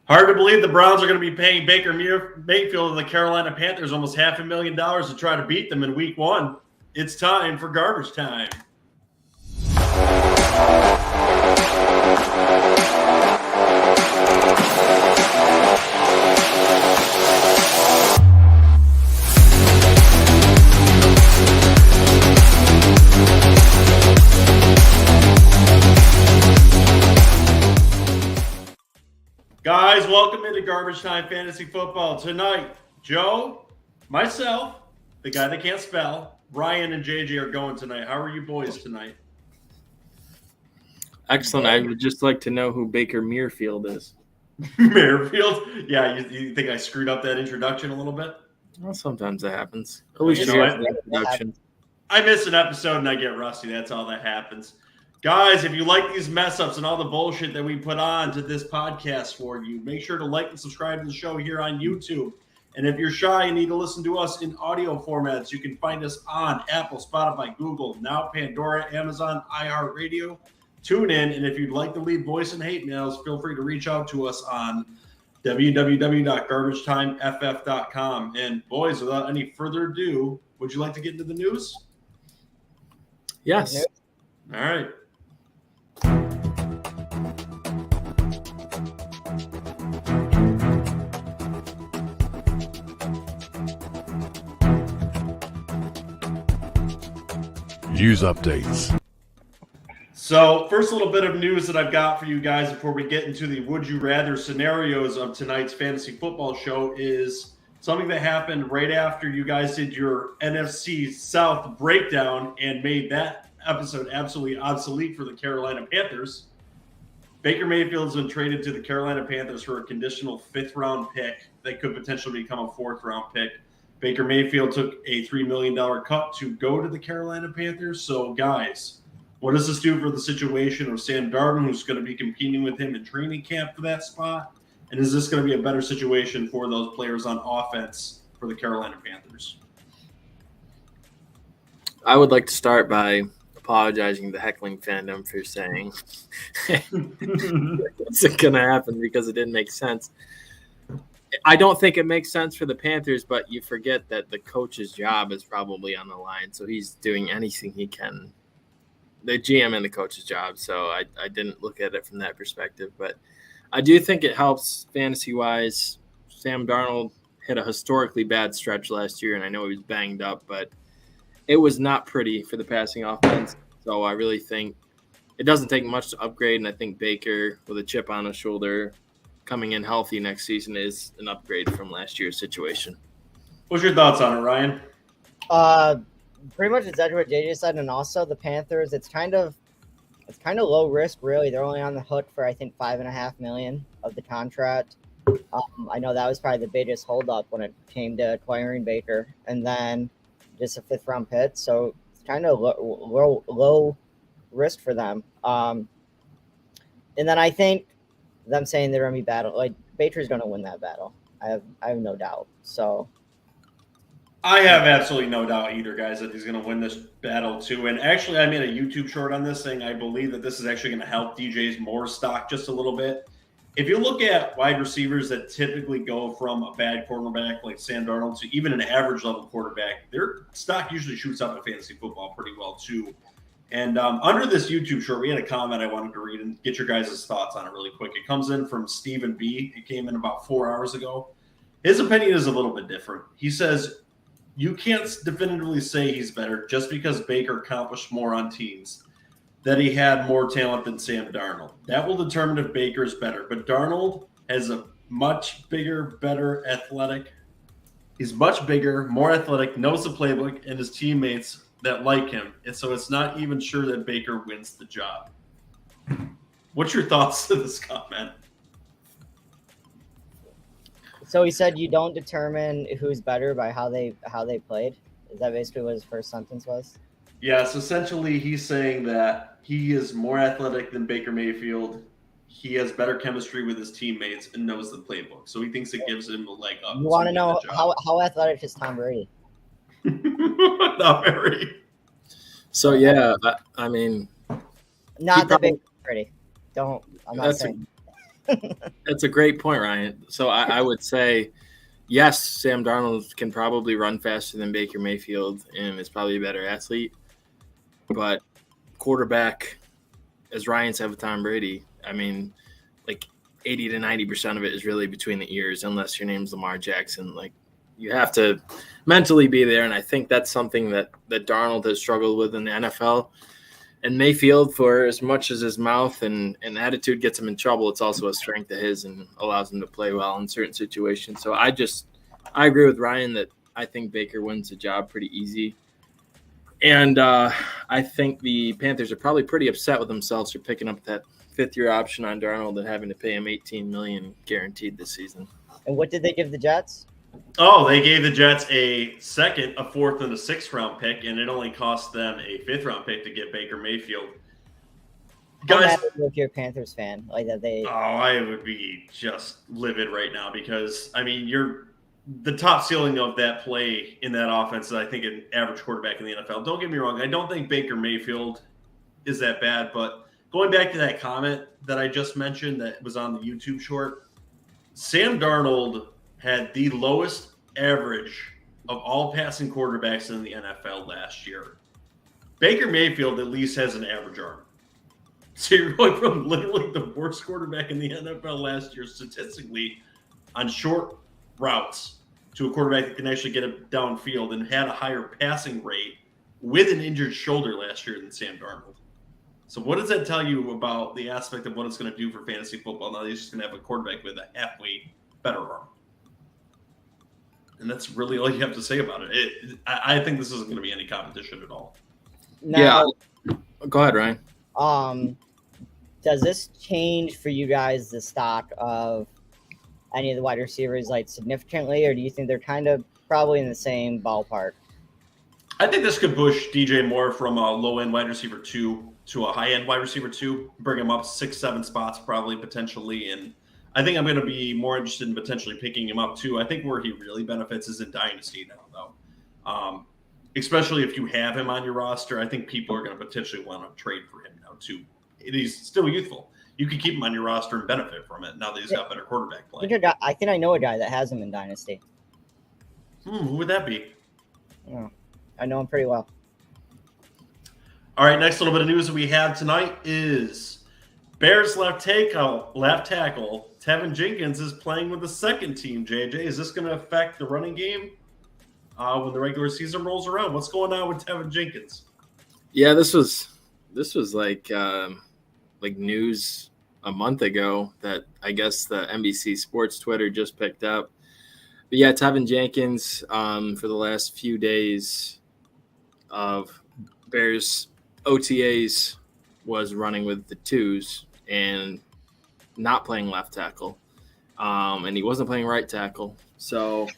Hard to believe the Browns are going to be paying Baker Mayfield and the Carolina Panthers almost $500,000 to try to beat them in Week 1. It's time for garbage time. Guys, welcome into Garbage Time Fantasy Football. Tonight, Joe, myself, the guy that can't spell, Ryan and JJ are going tonight. How are you boys tonight? Excellent. I would just like to know who Baker Mayfield is. Mayfield? Yeah, you think I screwed up that introduction a little bit? Well, sometimes that happens. At least you you know have the introduction. I miss an episode and I get rusty. That's all that happens. Guys, if you like these mess-ups and all the bullshit that we put on to this podcast for you, make sure to like and subscribe to the show here on YouTube. And if you're shy and need to listen to us in audio formats, you can find us on Apple, Spotify, Google, now Pandora, Amazon, Iheartradio, Tunein. And if you'd like to leave voice and hate mails, feel free to reach out to us on www.garbagetimeff.com. And boys, without any further ado, would you like to get into the news? Yes. All right. News updates. So, first little bit of news that I've got for you guys before we get into the would you rather scenarios of tonight's fantasy football show is something that happened right after you guys did your NFC South breakdown and made that episode absolutely obsolete for the Carolina Panthers. Baker Mayfield has been traded to the Carolina Panthers for a conditional 5th-round pick that could potentially become a 4th-round pick. Baker Mayfield took a $3 million cut to go to the Carolina Panthers. So, guys, what does this do for the situation of Sam Darnold, who's going to be competing with him in training camp for that spot? And is this going to be a better situation for those players on offense for the Carolina Panthers? I would like to start by apologizing to the heckling fandom for saying it's going to happen because it didn't make sense. I don't think it makes sense for the Panthers, but you forget that the coach's job is probably on the line, so he's doing anything he can. The GM and the coach's job, so I didn't look at it from that perspective. But I do think it helps fantasy-wise. Sam Darnold hit a historically bad stretch last year, and I know he was banged up, but it was not pretty for the passing offense. So I really think it doesn't take much to upgrade, and I think Baker, with a chip on his shoulder, coming in healthy next season is an upgrade from last year's situation. What's your thoughts on it, Ryan? Pretty much exactly what JJ said, and also the Panthers. It's kind of low risk, really. They're only on the hook for I think $5.5 million of the contract. I know that was probably the biggest holdup when it came to acquiring Baker, and then just a 5th-round pick. So it's kind of low risk for them. And then I think them saying they're going to be battle, like Baker's going to win that battle. I have no doubt. So I have absolutely no doubt either, guys, that he's going to win this battle too. And actually, I made a YouTube short on this saying I believe that this is actually going to help DJ's Moore stock just a little bit. If you look at wide receivers that typically go from a bad quarterback like Sam Darnold to even an average level quarterback, their stock usually shoots up in fantasy football pretty well too. And under this YouTube short, we had a comment I wanted to read and get your guys' thoughts on it really quick. It comes in from Stephen B. It came in about 4 hours ago. His opinion is a little bit different. He says, you can't definitively say he's better just because Baker accomplished more on teams, that he had more talent than Sam Darnold. That will determine if Baker is better. But Darnold has a much bigger, better athletic. He's much bigger, more athletic, knows the playbook, and his teammates that like him. And so it's not even sure that Baker wins the job. What's your thoughts to this comment? So he said you don't determine who's better by how they played. Is that basically what his first sentence was? Yes, essentially he's saying that he is more athletic than Baker Mayfield. He has better chemistry with his teammates and knows the playbook. So he thinks it gives him a leg up. You want to know how athletic is Tom Brady? Not very. So, yeah, I mean. Not that big Brady. I'm not saying. That's a great point, Ryan. So I would say, yes, Sam Darnold can probably run faster than Baker Mayfield and is probably a better athlete. But quarterback, as Ryan said with Tom Brady, I mean, like 80 to 90% of it is really between the ears, unless your name's Lamar Jackson. Like, you have to mentally be there, and I think that's something that Darnold has struggled with in the NFL. And Mayfield, for as much as his mouth and attitude gets him in trouble, it's also a strength of his and allows him to play well in certain situations. So I agree with Ryan that I think Baker wins the job pretty easy. And I think the Panthers are probably pretty upset with themselves for picking up that fifth-year option on Darnold and having to pay him $18 million guaranteed this season. And what did they give the Jets? Oh, they gave the Jets a second, a fourth, and a sixth-round pick, and it only cost them a fifth-round pick to get Baker Mayfield. Guys, if you're a Panthers fan, like that, I would be just livid right now because I mean, the top ceiling of that play in that offense is, I think, an average quarterback in the NFL. Don't get me wrong, I don't think Baker Mayfield is that bad, but going back to that comment that I just mentioned that was on the YouTube short, Sam Darnold had the lowest average of all passing quarterbacks in the NFL last year. Baker Mayfield at least has an average arm. So you're going from literally the worst quarterback in the NFL last year statistically on short routes to a quarterback that can actually get it downfield and had a higher passing rate with an injured shoulder last year than Sam Darnold. So what does that tell you about the aspect of what it's going to do for fantasy football? Now he's just going to have a quarterback with a halfway better arm. And that's really all you have to say about it. I think this isn't going to be any competition at all. Now, yeah. Go ahead, Ryan. Does this change for you guys the stock of any of the wide receivers like significantly, or do you think they're kind of probably in the same ballpark? I think this could push DJ Moore from a low-end wide receiver 2 to a high-end wide receiver 2, bring him up 6-7 spots probably potentially, and I think I'm going to be more interested in potentially picking him up too. I think where he really benefits is in Dynasty now, though. Especially if you have him on your roster, I think people are going to potentially want to trade for him now too. He's still youthful. You can keep him on your roster and benefit from it now that he's got better quarterback play. I think I know a guy that has him in Dynasty. Who would that be? Oh, I know him pretty well. All right, next little bit of news that we have tonight is Bears left tackle Tevin Jenkins is playing with the second team. JJ, is this going to affect the running game when the regular season rolls around? What's going on with Tevin Jenkins? Yeah, this was like news a month ago that I guess the NBC Sports Twitter just picked up. But yeah, Tevin Jenkins for the last few days of Bears OTAs was running with the twos and not playing left tackle. And he wasn't playing right tackle. So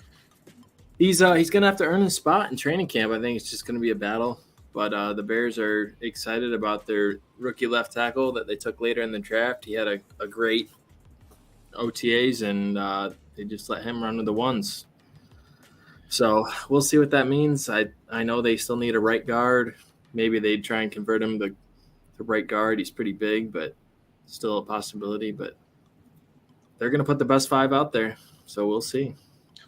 he's going to have to earn his spot in training camp. I think it's just going to be a battle. But the Bears are excited about their rookie left tackle that they took later in the draft. He had a great OTAs, and they just let him run with the ones. So we'll see what that means. I know they still need a right guard. Maybe they'd try and convert him to right guard. He's pretty big, but still a possibility. But they're going to put the best 5 out there, so we'll see.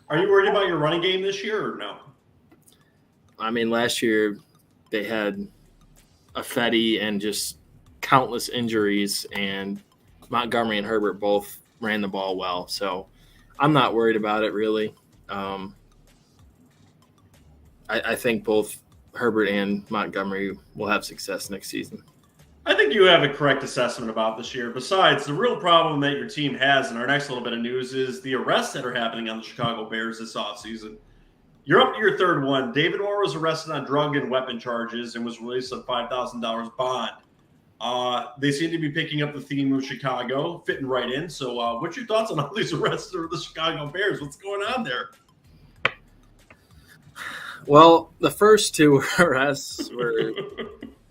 Are you worried about your running game this year or no? I mean, last year – they had a Fetty and just countless injuries, and Montgomery and Herbert both ran the ball well. So I'm not worried about it, really. I think both Herbert and Montgomery will have success next season. I think you have a correct assessment about this year. Besides, the real problem that your team has in our next little bit of news is the arrests that are happening on the Chicago Bears this offseason. You're up to your third one. David Orr was arrested on drug and weapon charges and was released on $5,000 bond. They seem to be picking up the theme of Chicago, fitting right in. So what's your thoughts on all these arrests of the Chicago Bears? What's going on there? Well, the first 2 arrests were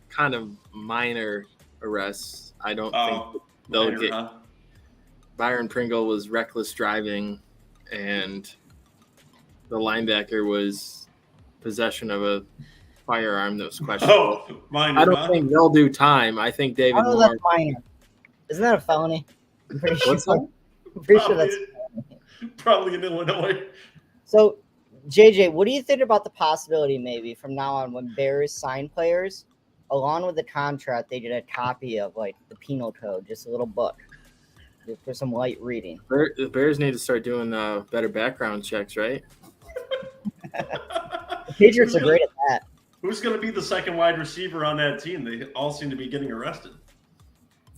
kind of minor arrests. I don't think they'll get. Huh? Byron Pringle was reckless driving, and the linebacker was possession of a firearm that was questionable. Minor, I don't think they'll do time. I think David Moore. That's minor. Isn't that a felony? I'm pretty What's sure. that? I'm pretty sure that's Probably in Illinois. so. JJ, what do you think about the possibility maybe from now on when Bears sign players, along with the contract, they get a copy of like the penal code, just a little book for some light reading. The Bears need to start doing better background checks, right? The Patriots are great at that. Who's going to be the second wide receiver on that team? They all seem to be getting arrested.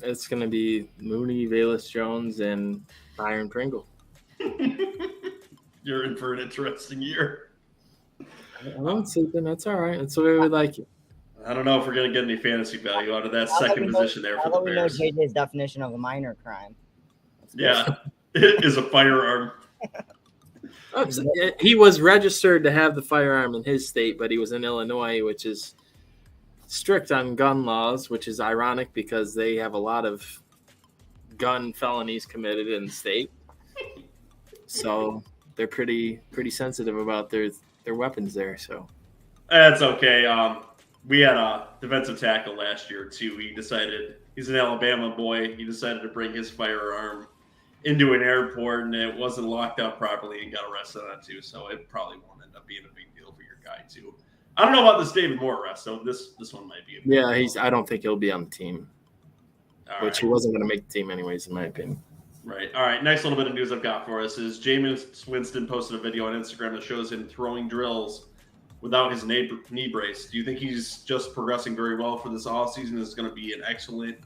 It's going to be Mooney, Velus Jones, and Byron Pringle. You're in for an interesting year. I'm sleeping. That's all right. That's the way we like it. I don't know if we're going to get any fantasy value out of that Now that second we know- position there now for that the we know Bears. JJ's definition of a minor crime. That's good. Yeah, it is a firearm. He was registered to have the firearm in his state, but he was in Illinois, which is strict on gun laws, which is ironic because they have a lot of gun felonies committed in the state. So they're pretty sensitive about their weapons there. So That's okay. We had a defensive tackle last year too. He's an Alabama boy. He decided to bring his firearm into an airport, and it wasn't locked up properly, and got arrested on it too. So it probably won't end up being a big deal for your guy too. I don't know about this David Moore arrest, so this one might be. I don't think he'll be on the team, which he wasn't going to make the team anyways, in my opinion. Right. All right. Next little bit of news I've got for us is Jameis Winston posted a video on Instagram that shows him throwing drills without his knee brace. Do you think he's just progressing very well for this offseason? Is going to be an excellent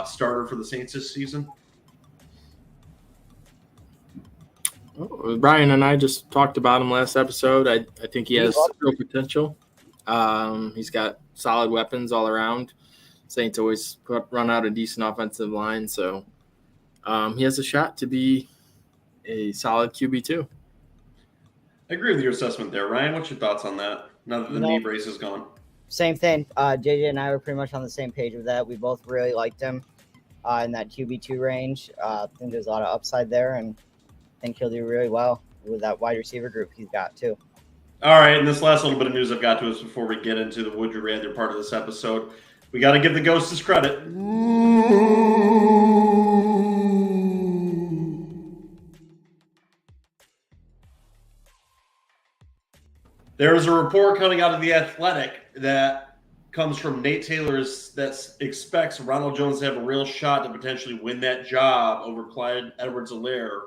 starter for the Saints this season? Brian and I just talked about him last episode. I think he has real potential. He's got solid weapons all around. Saints always run out a decent offensive line, so he has a shot to be a solid QB2. I agree with your assessment there, Ryan. What's your thoughts on that? Now that the knee brace is gone. Same thing. JJ and I were pretty much on the same page with that. We both really liked him in that QB2 range. I think there's a lot of upside there, and I think he'll do really well with that wide receiver group he's got too. All right, and this last little bit of news I've got to us before we get into the Would You Rather part of this episode. We got to give the ghost his credit. There is a report coming out of The Athletic that comes from Nate Taylor's that expects Ronald Jones to have a real shot to potentially win that job over Clyde Edwards-Helaire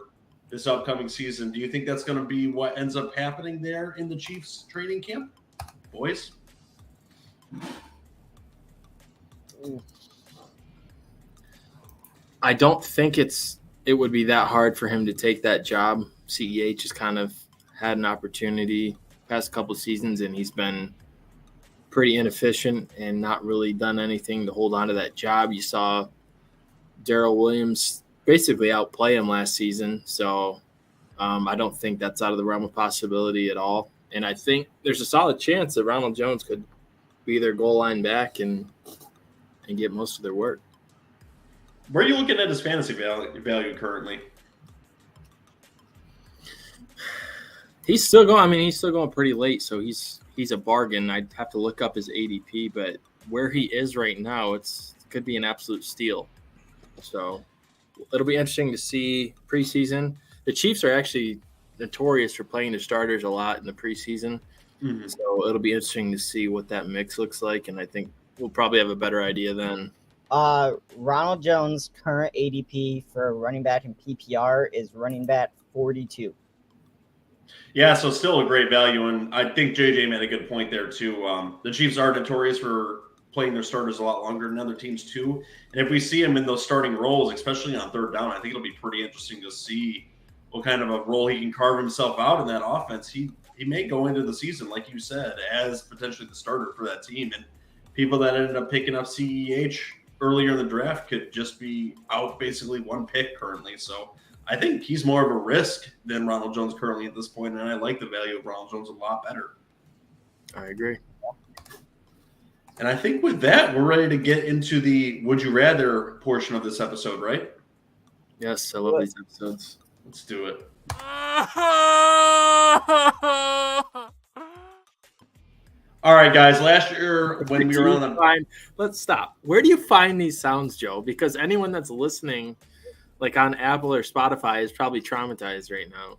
this upcoming season. Do you think that's going to be what ends up happening there in the Chiefs training camp, boys? I don't think it would be that hard for him to take that job. CEH has kind of had an opportunity past couple seasons, and he's been pretty inefficient and not really done anything to hold on to that job. You saw Darrell Williams basically outplay him last season, so I don't think that's out of the realm of possibility at all. And I think there's a solid chance that Ronald Jones could be their goal line back and get most of their work. Where are you looking at his fantasy value currently? He's still going pretty late, so he's a bargain. I'd have to look up his ADP, but where he is right now, it could be an absolute steal. So it'll be interesting to see preseason. The Chiefs are actually notorious for playing their starters a lot in the preseason. Mm-hmm. So it'll be interesting to see what that mix looks like, and I think we'll probably have a better idea then. Ronald Jones' current ADP for running back in PPR is running back 42. Yeah, so still a great value, and I think JJ made a good point there too. The Chiefs are notorious for playing their starters a lot longer than other teams too, and if we see him in those starting roles, especially on third down, I think it'll be pretty interesting to see what kind of a role he can carve himself out in that offense. He may go into the season, like you said, as potentially the starter for that team, and people that ended up picking up CEH earlier in the draft could just be out basically one pick currently. So I think he's more of a risk than Ronald Jones currently at this point, and I like the value of Ronald Jones a lot better. I agree. And I think with that, we're ready to get into the Would You Rather portion of this episode, right? Yes, I love these episodes. Let's do it. All right, guys. Last year when we were on let's stop. Where do you find these sounds, Joe? Because anyone that's listening, like on Apple or Spotify is probably traumatized right now.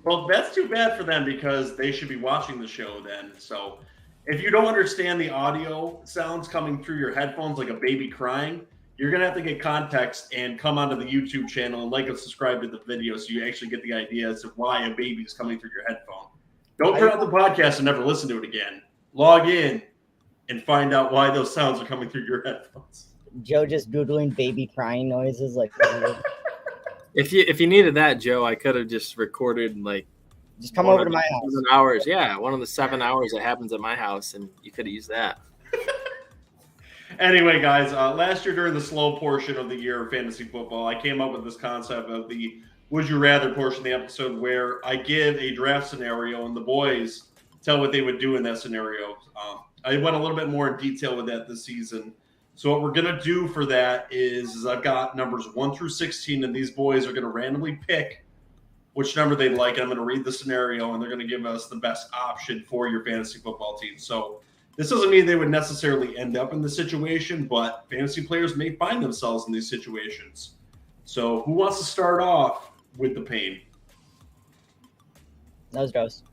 Well, that's too bad for them because they should be watching the show then. So if you don't understand the audio sounds coming through your headphones like a baby crying, you're going to have to get context and come onto the YouTube channel and like and subscribe to the video so you actually get the idea as to why a baby is coming through your headphone. Don't turn off the podcast and never listen to it again. Log in and find out why those sounds are coming through your headphones. Joe just doodling baby crying noises like If you needed that, Joe, I could have just recorded like just come over to my house. 7 hours. Yeah, one of the 7 hours that happens at my house, and you could have used that. Anyway, guys, last year during the slow portion of the year of fantasy football, I came up with this concept of the Would You Rather portion of the episode where I give a draft scenario and the boys tell what they would do in that scenario. I went a little bit more in detail with that this season. So what we're going to do for that is I've got numbers 1 through 16, and these boys are going to randomly pick which number they like. And I'm going to read the scenario, and they're going to give us the best option for your fantasy football team. So this doesn't mean they would necessarily end up in the situation, but fantasy players may find themselves in these situations. So who wants to start off with the pain? Nose goes.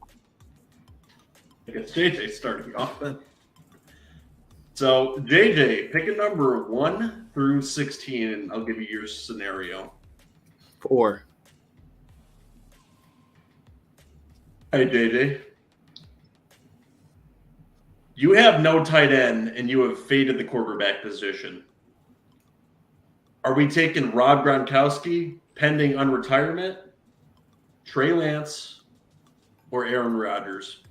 I guess JJ starting off then. So, JJ, pick a number 1 through 16, and I'll give you your scenario. 4. Hey, JJ. You have no tight end, and you have faded the quarterback position. Are we taking Rob Gronkowski, pending unretirement, Trey Lance, or Aaron Rodgers?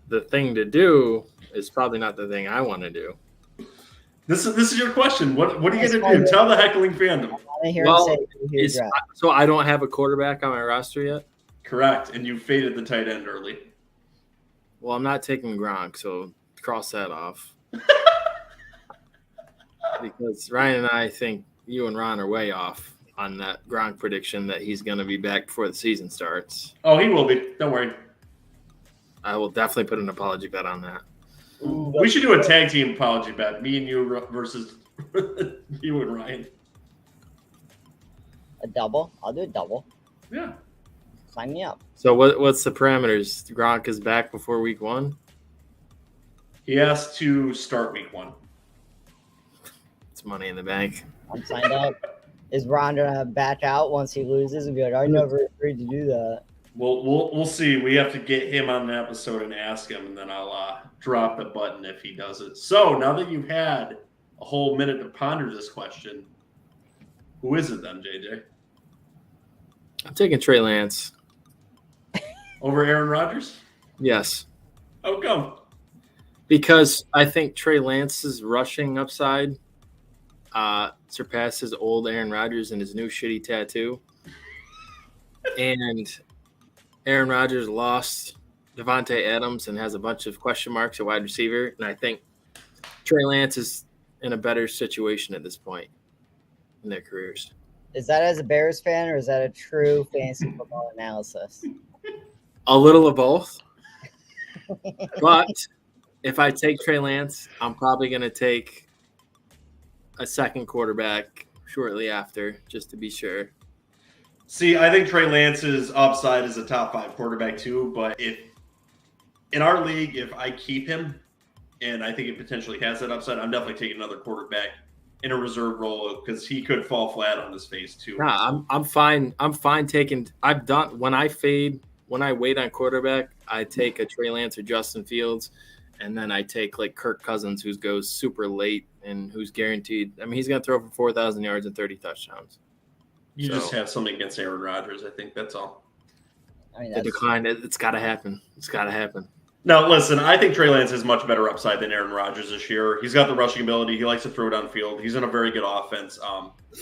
The thing to do is probably not the thing I want to do. This is your question. What are you going to do? Tell the heckling fandom. So I don't have a quarterback on my roster yet? Correct, and you faded the tight end early. Well, I'm not taking Gronk, so cross that off. Because Ryan and I think you and Ron are way off on that Gronk prediction that he's going to be back before the season starts. Oh, he will be. Don't worry. I will definitely put an apology bet on that. We should do a tag team apology bet. Me and you versus you and Ryan. A double? I'll do a double. Yeah. Sign me up. So what's the parameters? Gronk is back before week 1? He has to start week 1. It's money in the bank. I'm signed up. Is Ron gonna back out once he loses and be like, I never agreed to do that? We'll see. We have to get him on the episode and ask him, and then I'll drop the button if he does it. So now that you've had a whole minute to ponder this question, who is it then, JJ? I'm taking Trey Lance. Over Aaron Rodgers? Yes. How come? Because I think Trey Lance's rushing upside surpasses old Aaron Rodgers and his new shitty tattoo. And Aaron Rodgers lost Devontae Adams and has a bunch of question marks at wide receiver. And I think Trey Lance is in a better situation at this point in their careers. Is that as a Bears fan or is that a true fantasy football analysis? A little of both. But if I take Trey Lance, I'm probably going to take a second quarterback shortly after, just to be sure. See, I think Trey Lance's upside is a top 5 quarterback too, but if in our league, if I keep him, and I think it potentially has that upside, I'm definitely taking another quarterback in a reserve role because he could fall flat on his face too. Nah, I'm fine. I'm fine taking. I've done when I wait on quarterback, I take a Trey Lance or Justin Fields, and then I take like Kirk Cousins, who goes super late and who's guaranteed. I mean, he's going to throw for 4,000 yards and 30 touchdowns. You just have something against Aaron Rodgers, I think that's all. I mean, The decline, it's got to happen. It's got to happen. No, listen, I think Trey Lance has much better upside than Aaron Rodgers this year. He's got the rushing ability. He likes to throw downfield. He's in a very good offense.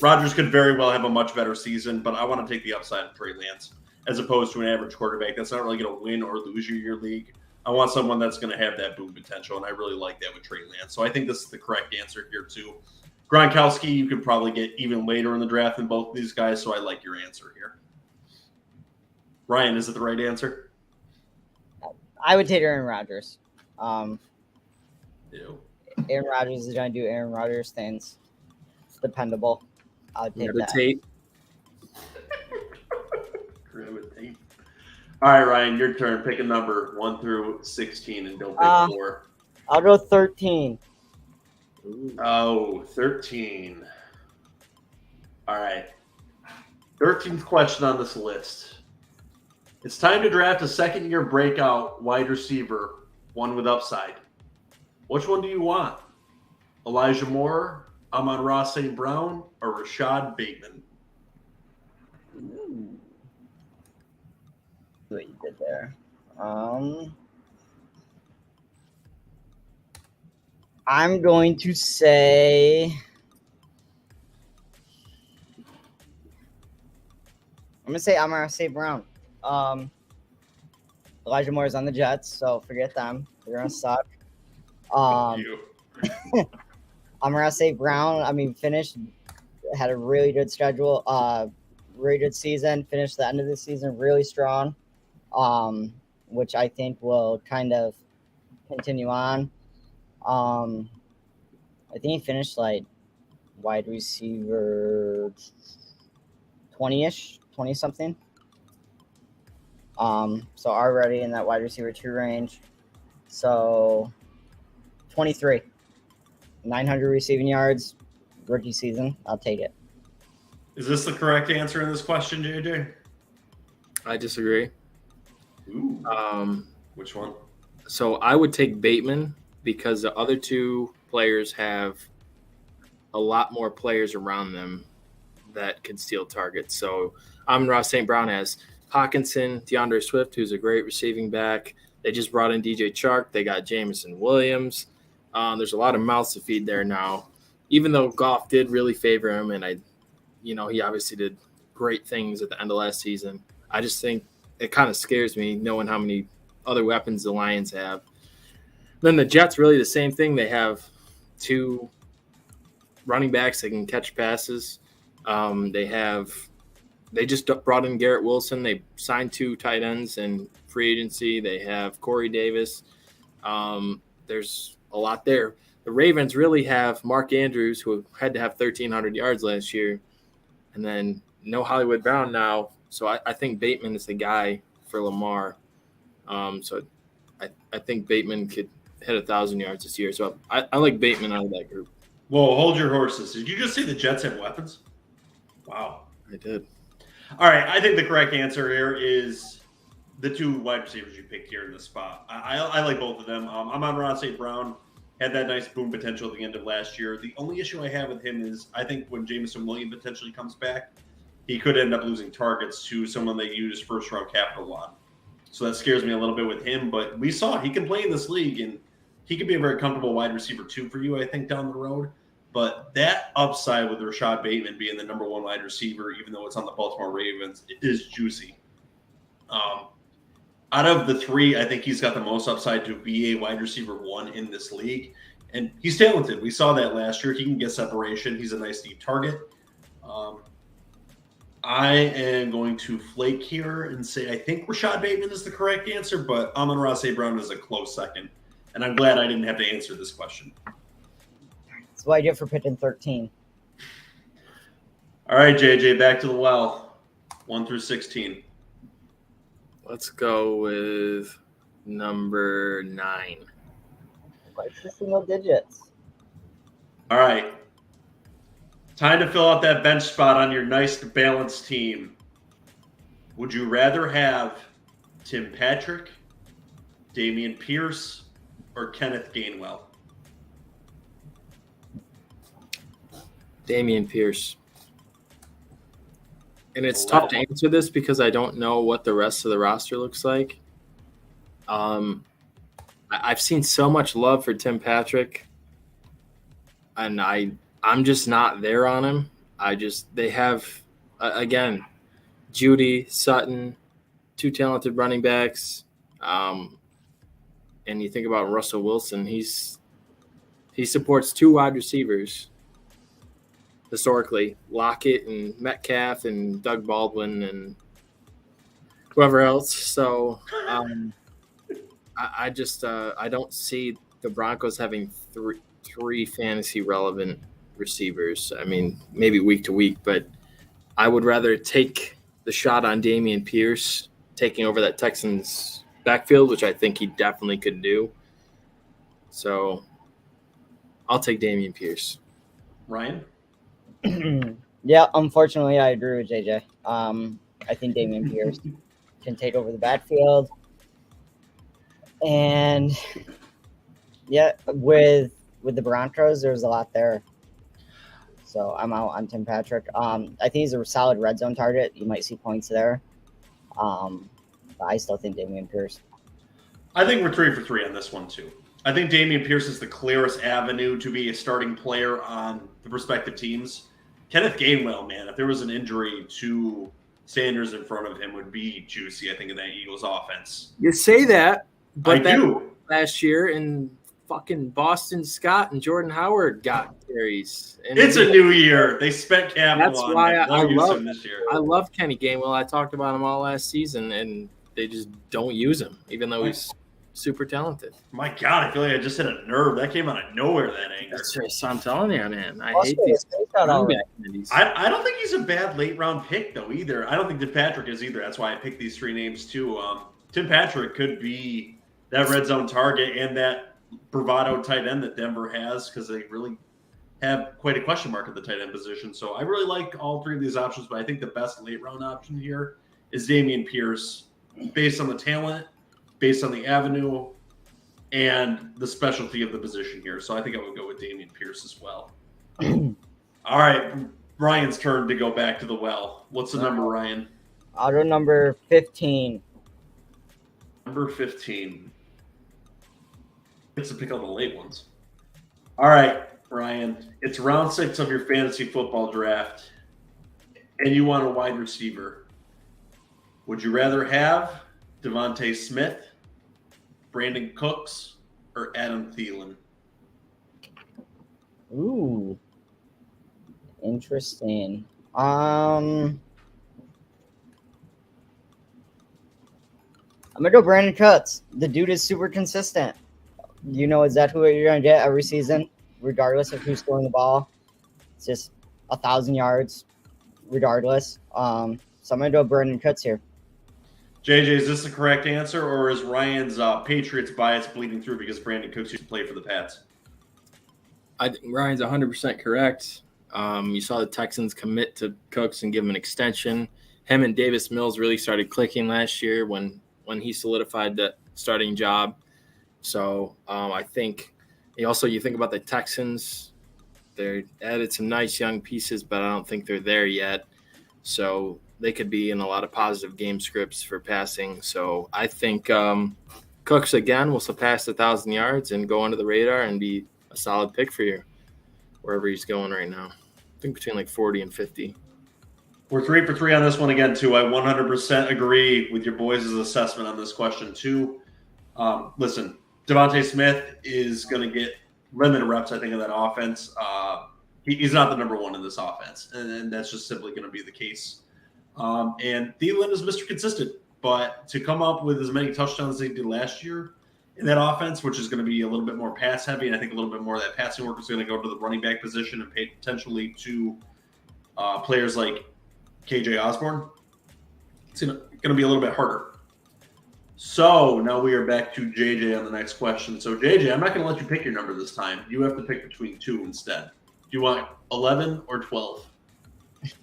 Rodgers could very well have a much better season, but I want to take the upside of Trey Lance as opposed to an average quarterback that's not really going to win or lose you your league. I want someone that's going to have that boom potential, and I really like that with Trey Lance. So I think this is the correct answer here, too. Gronkowski, you could probably get even later in the draft than both of these guys, so I like your answer here. Ryan, is it the right answer? I would take Aaron Rodgers. Ew. Aaron Rodgers is going to do Aaron Rodgers things. It's dependable. I'll take that. Meditate. Gravitate. All right, Ryan, your turn. Pick a number 1 through 16 and don't pick 4. I'll go 13. Ooh. Oh, 13. All right. 13th question on this list. It's time to draft a second-year breakout wide receiver, one with upside. Which one do you want? Elijah Moore, Amon-Ra St. Brown, or Rashad Bateman? Ooh. What you did there. I'm going to say Amon-Ra St. Brown. Elijah Moore is on the Jets, so forget them. They're gonna suck. Amon-Ra St. Brown, had a really good schedule, really good season, finished the end of the season really strong, which I think will kind of continue on. I think he finished like wide receiver 20-ish, 20-something. So already in that wide receiver 2 range. So 23. 900 receiving yards, rookie season. I'll take it. Is this the correct answer in this question, JJ? I disagree. Ooh. Which one? So I would take Bateman because the other two players have a lot more players around them that can steal targets. So Amon-Ra St. Brown has Hawkinson, DeAndre Swift, who's a great receiving back. They just brought in DJ Chark. They got Jameson Williams. There's a lot of mouths to feed there now. Even though Goff did really favor him, and he obviously did great things at the end of last season. I just think it kind of scares me knowing how many other weapons the Lions have. Then the Jets, really the same thing. They have 2 running backs that can catch passes. They just brought in Garrett Wilson. They signed 2 tight ends in free agency. They have Corey Davis. There's a lot there. The Ravens really have Mark Andrews, who had to have 1,300 yards last year, and then no Hollywood Brown now. So I think Bateman is the guy for Lamar. So I think Bateman could hit 1,000 yards this year. So I like Bateman out of that group. Whoa, hold your horses. Did you just say the Jets have weapons? Wow. I did. All right, I think the correct answer here is the 2 wide receivers you picked here in this spot. I like both of them. Amon-Ra St. Brown had that nice boom potential at the end of last year. The only issue I have with him is I think when Jameson Williams potentially comes back, he could end up losing targets to someone they used first-round capital on. So that scares me a little bit with him. But we saw he can play in this league, and he could be a very comfortable wide receiver 2 for you, I think, down the road. But that upside with Rashad Bateman being the number 1 wide receiver, even though it's on the Baltimore Ravens, it is juicy. Out of the 3, I think he's got the most upside to be a wide receiver 1 in this league. And he's talented. We saw that last year. He can get separation. He's a nice deep target. I am going to flake here and say I think Rashad Bateman is the correct answer, but Amon-Ra St. Brown is a close second. And I'm glad I didn't have to answer this question. That's what I get for picking 13. All right, JJ, back to the well. 1 through 16. Let's go with number 9. Like the single digits. All right. Time to fill out that bench spot on your nice balanced team. Would you rather have Tim Patrick, Dameon Pierce, or Kenneth Gainwell? Dameon Pierce. And it's tough to answer this because I don't know what the rest of the roster looks like. I've seen so much love for Tim Patrick, and I'm just not there on him. They have, again, Judy, Sutton, 2 talented running backs. And you think about Russell Wilson, he supports 2 wide receivers historically, Lockett and Metcalf and Doug Baldwin and whoever else. So I don't see the Broncos having three fantasy relevant receivers. I mean, maybe week to week, but I would rather take the shot on Dameon Pierce taking over that Texans backfield, which I think he definitely could do. So I'll take Dameon Pierce. Ryan? Yeah, unfortunately, I agree with JJ. I think Dameon Pierce can take over the backfield. And yeah, with the Broncos, there's a lot there. So I'm out on Tim Patrick. I think he's a solid red zone target. You might see points there. But I still think Dameon Pierce. I think we're 3 for 3 on this one, too. I think Dameon Pierce is the clearest avenue to be a starting player on the respective teams. Kenneth Gainwell, man, if there was an injury to Sanders in front of him, would be juicy, I think, in that Eagles offense. You say that, but I do. Last year, and fucking Boston Scott and Jordan Howard got carries. And it's a new year. They spent capital that's on why him. I love him this year. I love Kenny Gainwell. I talked about him all last season, and they just don't use him, even though he's super talented. My God, I feel like I just hit a nerve. That came out of nowhere, that anger. That's just, I'm telling you, man. I Also, hate these. I I don't think he's a bad late-round pick, though, either. I don't think Tim Patrick is either. That's why I picked these 3 names, too. Tim Patrick could be that red zone target and that bravado tight end that Denver has, because they really have quite a question mark at the tight end position. So I really like all 3 of these options, but I think the best late-round option here is Dameon Pierce, based on the talent, based on the avenue, and the specialty of the position here. So I think I would go with Dameon Pierce as well. All right, Ryan's turn to go back to the well. What's the number, Ryan? Auto number 15. Number 15. Gets to pick all the late ones. All right, Ryan. It's round 6 of your fantasy football draft, and you want a wide receiver. Would you rather have Devontae Smith, Brandon Cooks, or Adam Thielen? Ooh. Interesting. I'm gonna go Brandon Cooks. The dude is super consistent. You know exactly what you're gonna get every season, regardless of who's throwing the ball. It's just 1,000 yards, regardless. So I'm gonna go Brandon Cooks here. JJ, is this the correct answer, or is Ryan's Patriots bias bleeding through because Brandon Cooks used to play for the Pats? I think Ryan's 100% correct. You saw the Texans commit to Cooks and give him an extension. Him and Davis Mills really started clicking last year when he solidified that starting job. So I think you think about the Texans, they added some nice young pieces, but I don't think they're there yet. So they could be in a lot of positive game scripts for passing. So I think Cooks, again, will surpass 1,000 yards and go under the radar and be a solid pick for you wherever he's going right now. I think between like 40 and 50. We're 3 for 3 on this one again, too. I 100% agree with your boys' assessment on this question, too. Listen, Devontae Smith is going to get limited reps, I think, in that offense. He's not the number 1 in this offense, and that's just simply going to be the case. And Thielen is Mr. Consistent, but to come up with as many touchdowns as they did last year in that offense, which is going to be a little bit more pass heavy, and I think a little bit more of that passing work is going to go to the running back position and pay potentially to players like KJ Osborne. It's going to be a little bit harder. So now we are back to JJ on the next question. So JJ, I'm not going to let you pick your number this time. You have to pick between 2 instead. Do you want 11 or 12?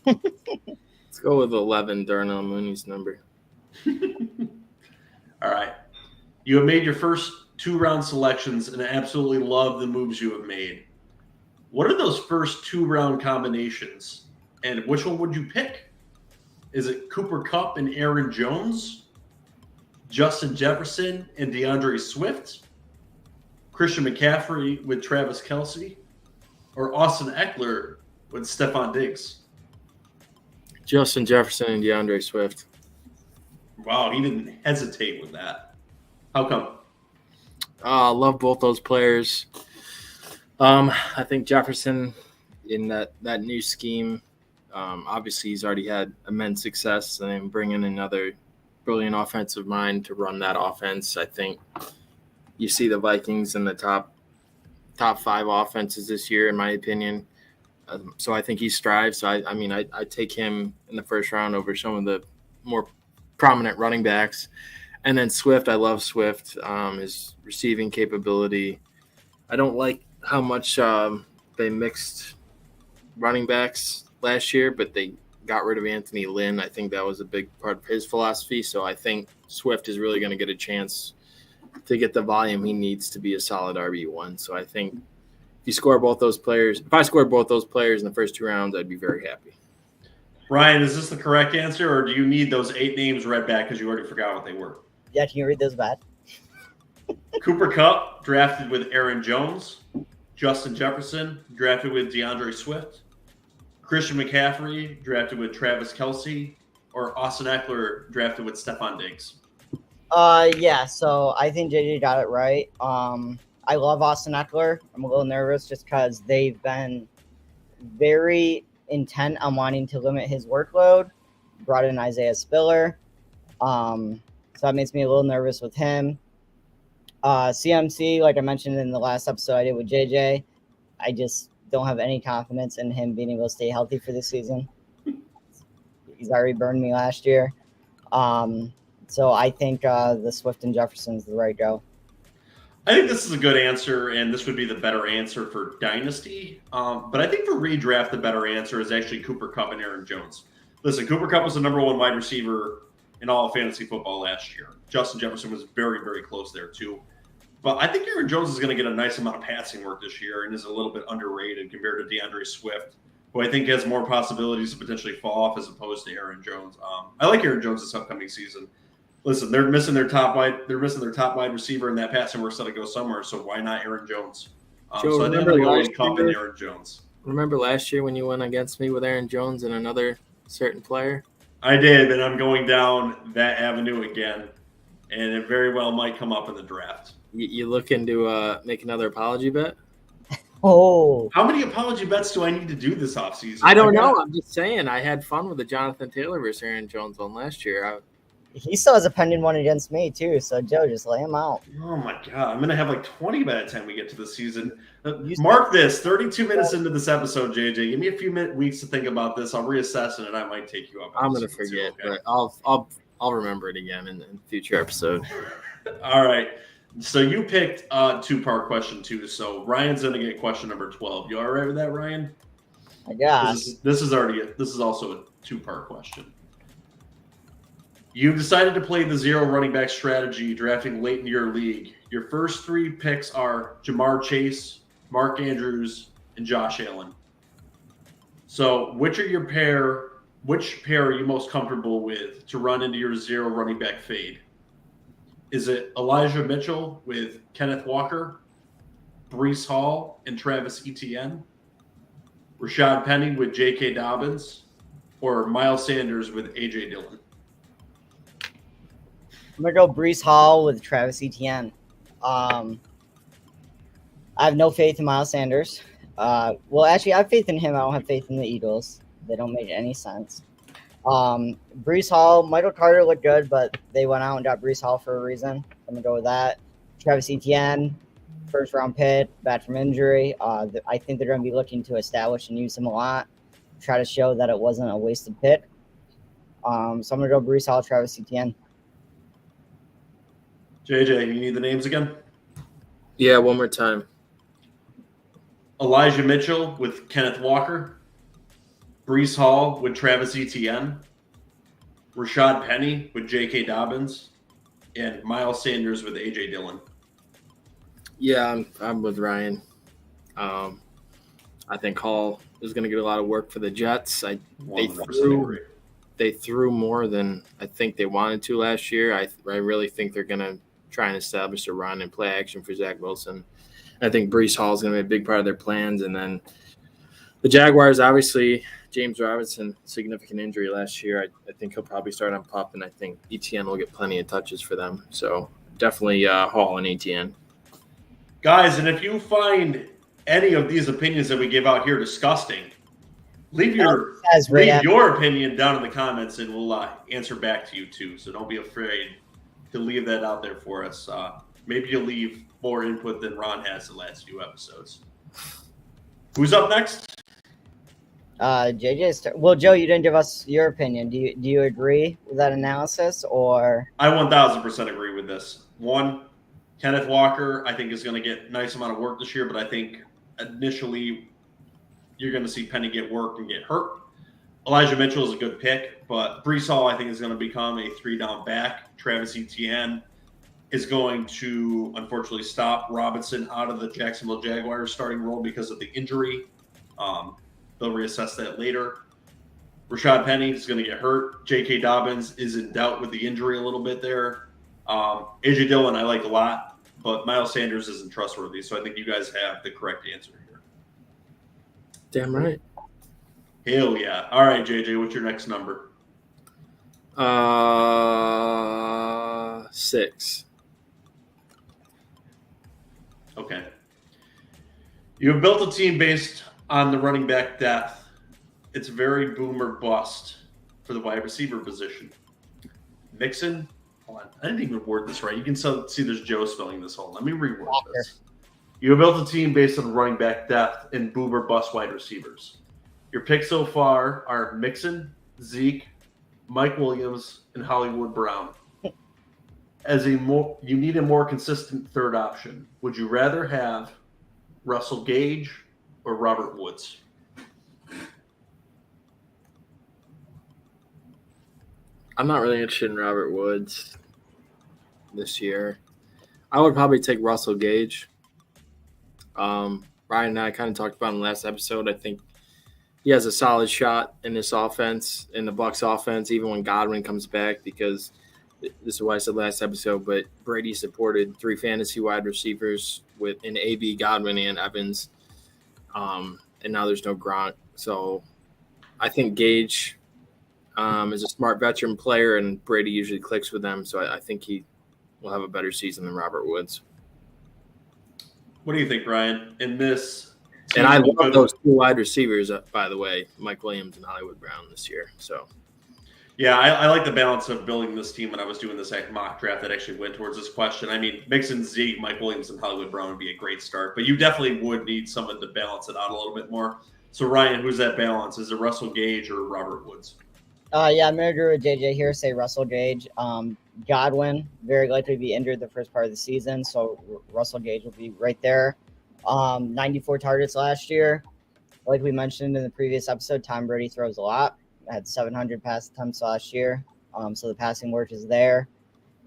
Let's go with 11, Darnell Mooney's number. All right. You have made your first 2-round selections and I absolutely love the moves you have made. What are those first 2-round combinations, and which one would you pick? Is it Cooper Kupp and Aaron Jones, Justin Jefferson and DeAndre Swift, Christian McCaffrey with Travis Kelce, or Austin Eckler with Stephon Diggs? Justin Jefferson and DeAndre Swift. Wow, he didn't hesitate with that. How come? I love both those players. I think Jefferson in that new scheme, obviously he's already had immense success, and then bringing another brilliant offensive mind to run that offense, I think you see the Vikings in the top 5 offenses this year, in my opinion. So I think he strives. So I take him in the first round over some of the more prominent running backs. And then Swift, I love Swift, his receiving capability. I don't like how much they mixed running backs last year, but they got rid of Anthony Lynn. I think that was a big part of his philosophy. So I think Swift is really going to get a chance to get the volume he needs to be a solid RB1. So I think if I scored both those players in the first 2 rounds, I'd be very happy. Ryan, is this the correct answer, or do you need those 8 names read back because you already forgot what they were? Yeah, can you read those back? Cooper Kupp, drafted with Aaron Jones. Justin Jefferson, drafted with DeAndre Swift. Christian McCaffrey, drafted with Travis Kelce. Or Austin Eckler, drafted with Stephon Diggs. Yeah, so I think JJ got it right. I love Austin Eckler. I'm a little nervous just because they've been very intent on wanting to limit his workload. Brought in Isaiah Spiller. So that makes me a little nervous with him. CMC, like I mentioned in the last episode I did with JJ, I just don't have any confidence in him being able to stay healthy for this season. He's already burned me last year. So I think the Swift and Jefferson is the right go. I think this is a good answer, and this would be the better answer for Dynasty. But I think for redraft, the better answer is actually Cooper Kupp and Aaron Jones. Listen, Cooper Kupp was the number 1 wide receiver in all of fantasy football last year. Justin Jefferson was very, very close there too. But I think Aaron Jones is going to get a nice amount of passing work this year and is a little bit underrated compared to DeAndre Swift, who I think has more possibilities to potentially fall off as opposed to Aaron Jones. I like Aaron Jones this upcoming season. Listen, they're missing their top wide receiver, and that passing work's got to go somewhere. So why not Aaron Jones? Joe, so I think I'm going to go with Kupp and Aaron Jones. Remember last year when you went against me with Aaron Jones and another certain player? I did, and I'm going down that avenue again, and it very well might come up in the draft. You looking to make another apology bet? Oh. How many apology bets do I need to do this offseason? I don't know. I'm just saying I had fun with the Jonathan Taylor versus Aaron Jones one last year. He still has a pending one against me, too. So, Joe, just lay him out. Oh, my God. I'm going to have like 20 by the time we get to the season. Mark this. 32 minutes into this episode, JJ. Give me a few weeks to think about this. I'll reassess it, and I might take you up. I'm going to forget, but I'll remember it again in future episode. All right. So you picked a 2-part question, too. So Ryan's going to get question number 12. You all right with that, Ryan? I guess. This is also a 2-part question. You've decided to play the 0 running back strategy, drafting late in your league. Your first 3 picks are Jamar Chase, Mark Andrews, and Josh Allen. So which pair are you most comfortable with to run into your 0 running back fade? Is it Elijah Mitchell with Kenneth Walker, Breece Hall and Travis Etienne, Rashad Penny with J.K. Dobbins, or Miles Sanders with A.J. Dillon? I'm going to go Breece Hall with Travis Etienne. I have no faith in Miles Sanders. Well, actually, I have faith in him. I don't have faith in the Eagles. They don't make any sense. Breece Hall, Michael Carter looked good, but they went out and got Breece Hall for a reason. I'm going to go with that. Travis Etienne, first-round pick, back from injury. I think they're going to be looking to establish and use him a lot, try to show that it wasn't a wasted pick. So I'm going to go Breece Hall, Travis Etienne. JJ, you need the names again? Yeah, one more time. Elijah Mitchell with Kenneth Walker, Breece Hall with Travis Etienne, Rashad Penny with J.K. Dobbins, and Miles Sanders with A.J. Dillon. Yeah, I'm with Ryan. I think Hall is going to get a lot of work for the Jets. They threw more than I think they wanted to last year. I really think they're going to try and establish a run and play action for Zach Wilson. I think Breece Hall is going to be a big part of their plans. And then the Jaguars, obviously, James Robinson, significant injury last year. I think he'll probably start on PUP, and I think Etienne will get plenty of touches for them. So definitely Hall and Etienne. Guys, and if you find any of these opinions that we give out here disgusting, leave your opinion down in the comments, and we'll answer back to you too. So don't be afraid to leave that out there for us. maybe you leave more input than Ron has the last few episodes. Who's up next? Well, Joe, you didn't give us your opinion. Do you agree with that analysis, or? I 1,000% agree with this. One, Kenneth Walker, I think, is going to get a nice amount of work this year, but I think initially you're going to see Penny get worked and get hurt. Elijah Mitchell is a good pick, but Breece Hall, I think, is going to become a 3-down back. Travis Etienne is going to, unfortunately, stop Robinson out of the Jacksonville Jaguars starting role because of the injury. They'll reassess that later. Rashad Penny is going to get hurt. J.K. Dobbins is in doubt with the injury a little bit there. A.J. Dillon I like a lot, but Miles Sanders isn't trustworthy, so I think you guys have the correct answer here. Damn right. Hell yeah. All right, JJ, what's your next number? 6. Okay. You have built a team based on the running back depth. It's very boom or bust for the wide receiver position. Mixon, hold on. I didn't even word this right. You can see there's Joe spelling this whole. Let me reword this. You have built a team based on running back depth and boom or bust wide receivers. Your picks so far are Mixon, Zeke, Mike Williams, and Hollywood Brown. You need a more consistent third option. Would you rather have Russell Gage or Robert Woods? I'm not really interested in Robert Woods this year. I would probably take Russell Gage. Ryan and I kind of talked about in the last episode. I think he has a solid shot in this offense, in the Bucs offense, even when Godwin comes back, because this is what I said last episode, but Brady supported 3 fantasy wide receivers in AB, Godwin, and Evans. And now there's no Gronk. So I think Gage is a smart veteran player, and Brady usually clicks with them. So I think he will have a better season than Robert Woods. What do you think, Ryan? In this, and I love those 2 wide receivers, by the way, Mike Williams and Hollywood Brown this year. So, yeah, I like the balance of building this team when I was doing this mock draft that actually went towards this question. I mean, Mixon, Zeke, Mike Williams, and Hollywood Brown would be a great start, but you definitely would need someone to balance it out a little bit more. So, Ryan, who's that balance? Is it Russell Gage or Robert Woods? Yeah, I'm going to agree with JJ here, say Russell Gage. Godwin, very likely to be injured the first part of the season, so Russell Gage will be right there. 94 targets last year. Like we mentioned in the previous episode, Tom Brady throws a lot. Had 700 pass attempts last year, so the passing work is there.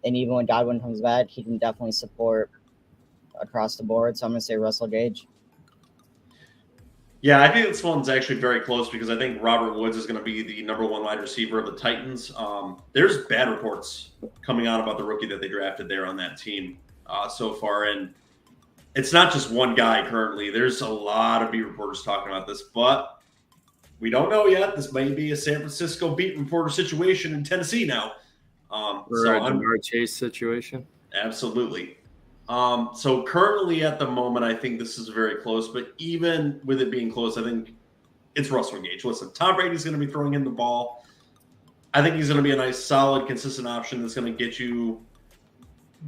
And even when Godwin comes back, he can definitely support across the board. So I'm going to say Russell Gage. Yeah, I think this one's actually very close because I think Robert Woods is going to be the number 1 wide receiver of the Titans. There's bad reports coming out about the rookie that they drafted there on that team so far. And it's not just one guy currently. There's a lot of beat reporters talking about this, but we don't know yet. This may be a San Francisco beat reporter situation in Tennessee now. Or a Jamar Chase situation? Absolutely. So currently at the moment, I think this is very close, but even with it being close, I think it's Russell Gage. Listen, Tom Brady's going to be throwing in the ball. I think he's going to be a nice, solid, consistent option that's going to get you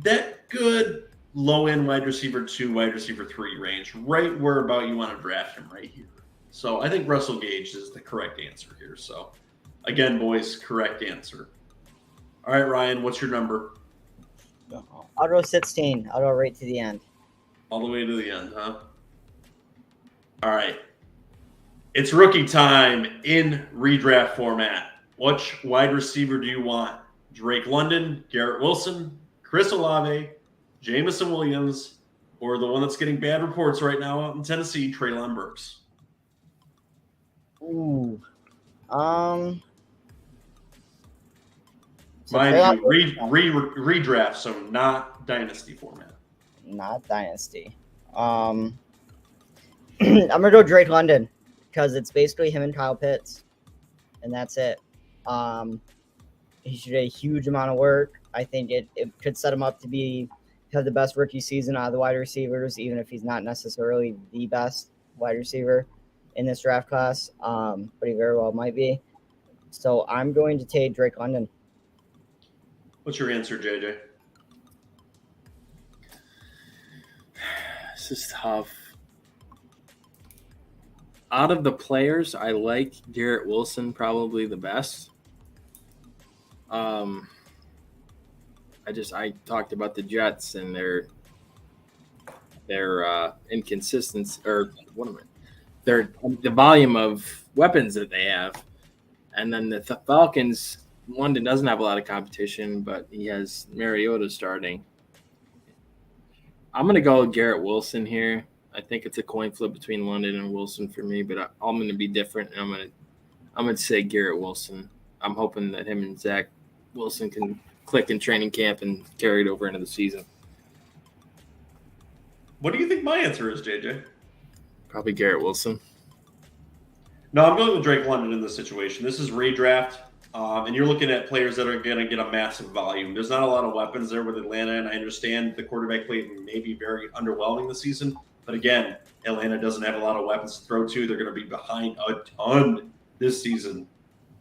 that good low-end wide receiver 2, wide receiver 3 range, right where about you want to draft him right here. So I think Russell Gage is the correct answer here. So again, boys, correct answer. All right, Ryan, what's your number? I'll go 16. I'll go right to the end. All the way to the end, huh? All right. It's rookie time in redraft format. Which wide receiver do you want? Drake London, Garrett Wilson, Chris Olave, Jamison Williams, or the one that's getting bad reports right now out in Tennessee, Treylon Burks? Ooh. So mind you, redraft, so not dynasty format. Not dynasty. I'm gonna go Drake London because it's basically him and Kyle Pitts, and that's it. He should get a huge amount of work. I think it could set him up to have the best rookie season out of the wide receivers, even if he's not necessarily the best wide receiver in this draft class. But he very well might be. So I'm going to take Drake London. What's your answer, JJ? This is tough. Out of the players, I like Garrett Wilson probably the best. I talked about the Jets and their inconsistency, or what am I? The volume of weapons that they have, and then the Falcons. London doesn't have a lot of competition, but he has Mariota starting. I'm going to go with Garrett Wilson here. I think it's a coin flip between London and Wilson for me, but I'm going to be different. And I'm going to say Garrett Wilson. I'm hoping that him and Zach Wilson can click in training camp and carry it over into the season. What do you think my answer is, JJ? Probably Garrett Wilson. No, I'm going with Drake London in this situation. This is redraft. And you're looking at players that are going to get a massive volume. There's not a lot of weapons there with Atlanta, and I understand the quarterback play may be very underwhelming this season. But again, Atlanta doesn't have a lot of weapons to throw to. They're going to be behind a ton this season.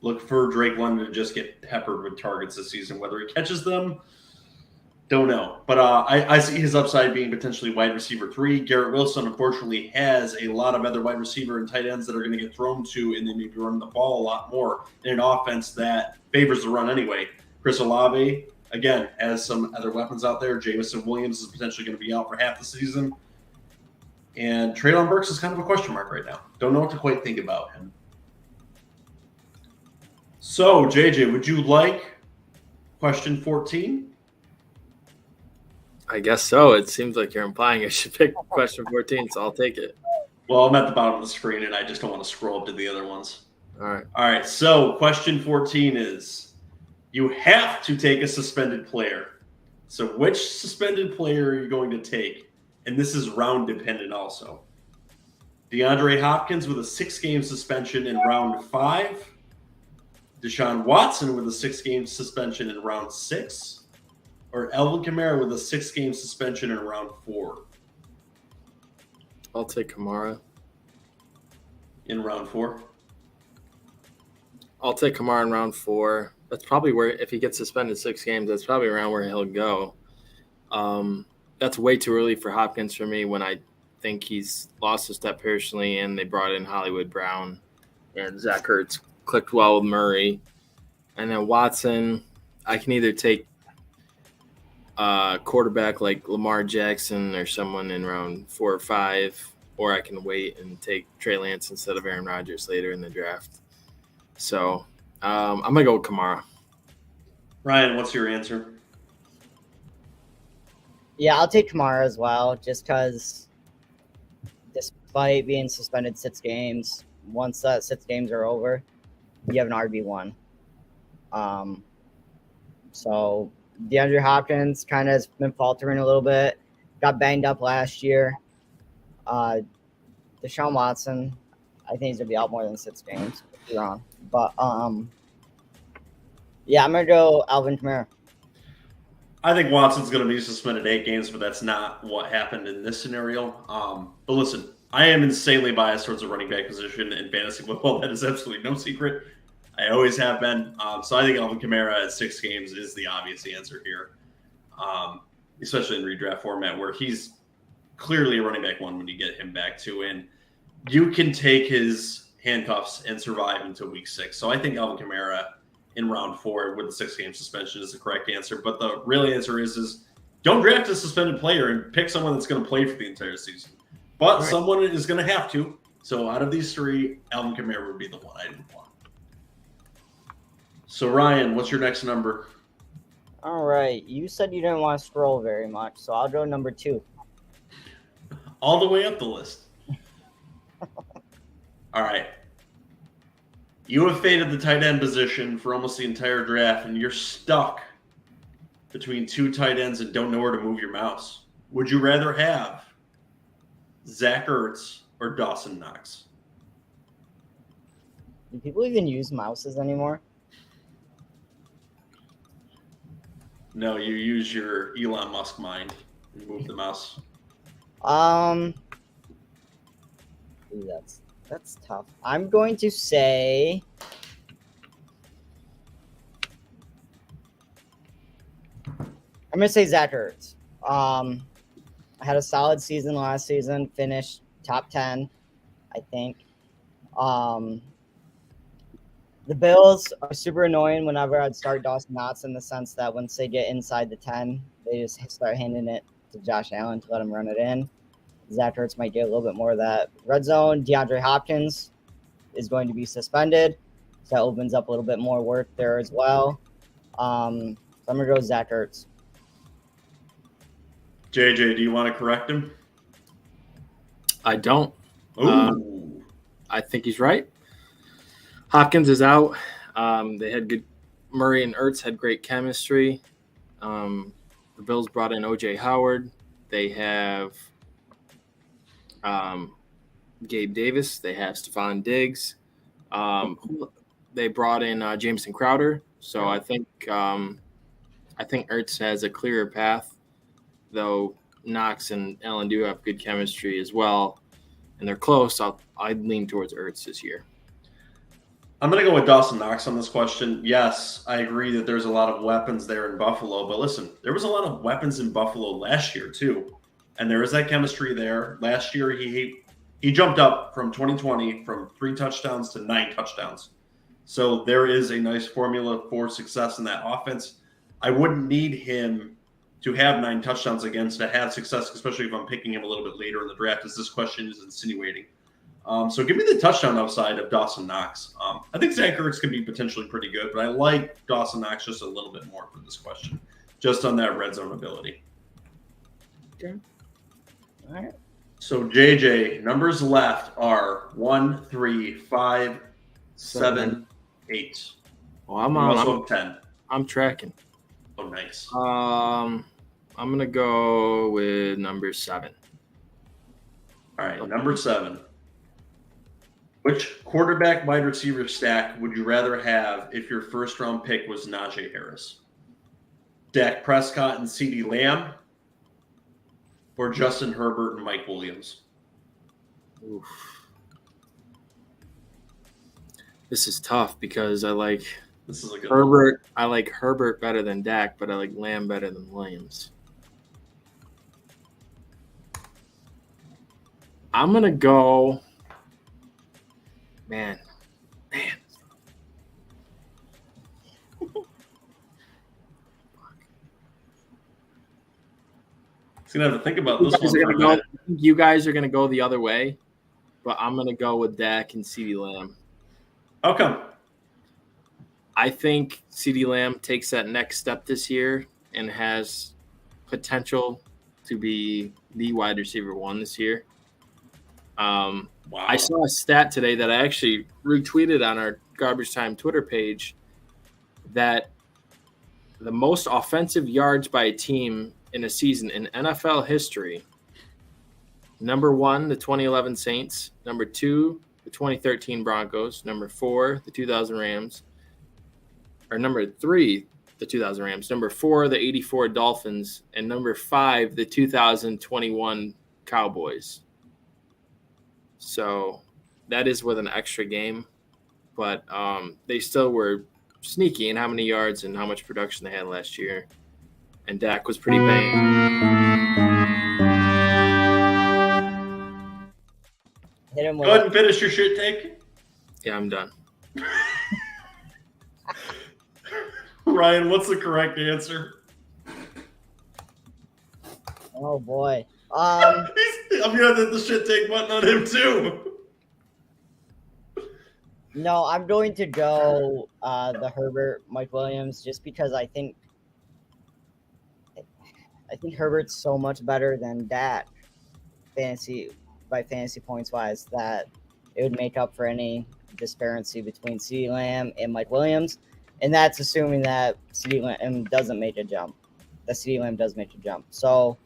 Look for Drake London to just get peppered with targets this season. Whether he catches them, don't know. But I see his upside being potentially wide receiver 3. Garrett Wilson, unfortunately, has a lot of other wide receiver and tight ends that are going to get thrown to, and they may be running the ball a lot more in an offense that favors the run anyway. Chris Olave, again, has some other weapons out there. Jameson Williams is potentially going to be out for half the season. And Treylon Burks is kind of a question mark right now. Don't know what to quite think about him. So, JJ, would you like question 14? I guess so. It seems like you're implying I should pick question 14, so I'll take it. Well, I'm at the bottom of the screen, and I just don't want to scroll up to the other ones. All right. All right, so question 14 is, you have to take a suspended player. So which suspended player are you going to take? And this is round dependent also. DeAndre Hopkins with a 6-game suspension in round 5. Deshaun Watson with a 6-game suspension in round 6. Or Alvin Kamara with a 6-game suspension in round 4. I'll take Kamara. In round 4? I'll take Kamara in round 4. That's probably where, if he gets suspended 6 games, that's probably around where he'll go. That's way too early for Hopkins for me when I think he's lost a step personally, and they brought in Hollywood Brown, and Zach Ertz clicked well with Murray. And then Watson, I can either take quarterback like Lamar Jackson or someone in round 4 or 5, or I can wait and take Trey Lance instead of Aaron Rodgers later in the draft. So I'm going to go with Kamara. Ryan, what's your answer? Yeah, I'll take Kamara as well, just because despite being suspended 6 games, once that 6 games are over, you have an RB1. So DeAndre Hopkins kind of has been faltering a little bit, got banged up last year. Deshaun Watson, I think he's going to be out more than 6 games. If you're wrong. But, yeah, I'm going to go Alvin Kamara. I think Watson's going to be suspended 8 games, but that's not what happened in this scenario. But listen, I am insanely biased towards the running back position in fantasy football. That is absolutely no secret. I always have been. So I think Alvin Kamara at 6 games is the obvious answer here, especially in redraft format where he's clearly a running back 1 when you get him back to. And you can take his handcuffs and survive until week 6. So I think Alvin Kamara in round 4 with the 6-game suspension is the correct answer. But the real answer is don't draft a suspended player and pick someone that's going to play for the entire season. But someone is going to have to. So out of these 3, Alvin Kamara would be the one I didn't want. So Ryan, what's your next number? All right. You said you didn't want to scroll very much, so I'll go number 2. All the way up the list. All right. You have faded the tight end position for almost the entire draft, and you're stuck between 2 tight ends and don't know where to move your mouse. Would you rather have Zach Ertz or Dawson Knox? Do people even use mouses anymore? No, you use your Elon Musk mind and move the mouse. That's tough. I'm going to say Zach Ertz. I had a solid season last season, finished top 10, I think. The Bills are super annoying whenever I'd start Dawson Knox in the sense that once they get inside the 10, they just start handing it to Josh Allen to let him run it in. Zach Ertz might get a little bit more of that red zone. DeAndre Hopkins is going to be suspended, so that opens up a little bit more work there as well. So I'm going to go with Zach Ertz. JJ, do you want to correct him? I don't. Ooh. I think he's right. Hopkins is out. They had good. Murray and Ertz had great chemistry. The Bills brought in O.J. Howard. They have Gabe Davis. They have Stephon Diggs. They brought in Jameson Crowder. So I think Ertz has a clearer path, though Knox and Allen do have good chemistry as well, and they're close. I'd lean towards Ertz this year. I'm going to go with Dawson Knox on this question. Yes, I agree that there's a lot of weapons there in Buffalo, but listen, there was a lot of weapons in Buffalo last year too, and there is that chemistry there. Last year, he jumped up from 2020 from 3 touchdowns to 9 touchdowns. So there is a nice formula for success in that offense. I wouldn't need him to have 9 touchdowns against to have success, especially if I'm picking him a little bit later in the draft, as this question is insinuating. So give me the touchdown upside of Dawson Knox. I think Zach Ertz could be potentially pretty good, but I like Dawson Knox just a little bit more for this question, just on that red zone ability. Okay. All right. So JJ, numbers left are 1, 3, 5, 7, 8. Well, I'm 10. I'm tracking. Oh, nice. I'm gonna go with number 7. All right, number 7. Which quarterback wide receiver stack would you rather have if your first round pick was Najee Harris? Dak Prescott and CeeDee Lamb, or Justin Herbert and Mike Williams? Oof. This is tough because This is a good Herbert. One. I like Herbert better than Dak, but I like Lamb better than Williams. I'm gonna go. Man. He's gonna have to think about this one. You guys are gonna go the other way, but I'm gonna go with Dak and CeeDee Lamb. How come? I think CeeDee Lamb takes that next step this year and has potential to be the wide receiver 1 this year. Wow. I saw a stat today that I actually retweeted on our Garbage Time Twitter page that the most offensive yards by a team in a season in NFL history, number 1, the 2011 Saints, number 2, the 2013 Broncos, number 4, the 2000 Rams, or number 3, the 2000 Rams, number 4, the 84 Dolphins, and number 5, the 2021 Cowboys. So that is with an extra game, but they still were sneaky in how many yards and how much production they had last year. And Dak was pretty banged. Hit him with Go ahead and finish your shit take. Yeah, I'm done. Ryan, what's the correct answer? Oh boy. I'm gonna hit the shit take button on him too. No, I'm going to go the Herbert Mike Williams just because I think Herbert's so much better than Dak fantasy points wise that it would make up for any disparity between CeeDee Lamb and Mike Williams. And that's assuming that CeeDee Lamb doesn't make a jump. That CeeDee Lamb does make a jump. So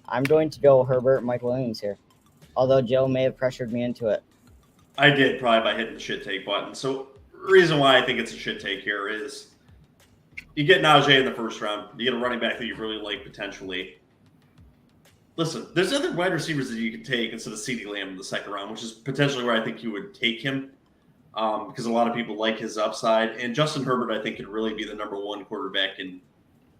I'm going to go Herbert and Mike Williams here. Although Joe may have pressured me into it. I did, probably by hitting the shit take button. So the reason why I think it's a shit take here is you get Najee in the first round. You get a running back that you really like potentially. Listen, there's other wide receivers that you can take instead of CeeDee Lamb in the second round, which is potentially where I think you would take him because a lot of people like his upside. And Justin Herbert, I think, could really be the number 1 quarterback in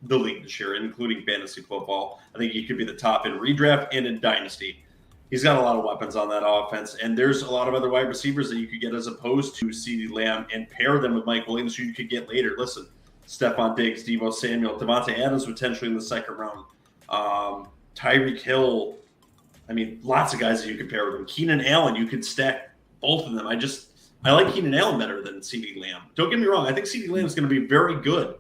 the league this year, including fantasy football. I think he could be the top in redraft and in dynasty. He's got a lot of weapons on that offense, and there's a lot of other wide receivers that you could get as opposed to CeeDee Lamb and pair them with Mike Williams, who you could get later. Listen, Stephon Diggs, Deebo Samuel, Devontae Adams potentially in the second round, Tyreek Hill. I mean, lots of guys that you could pair with him. Keenan Allen, you could stack both of them. I like Keenan Allen better than CeeDee Lamb. Don't get me wrong. I think CeeDee Lamb is going to be very good.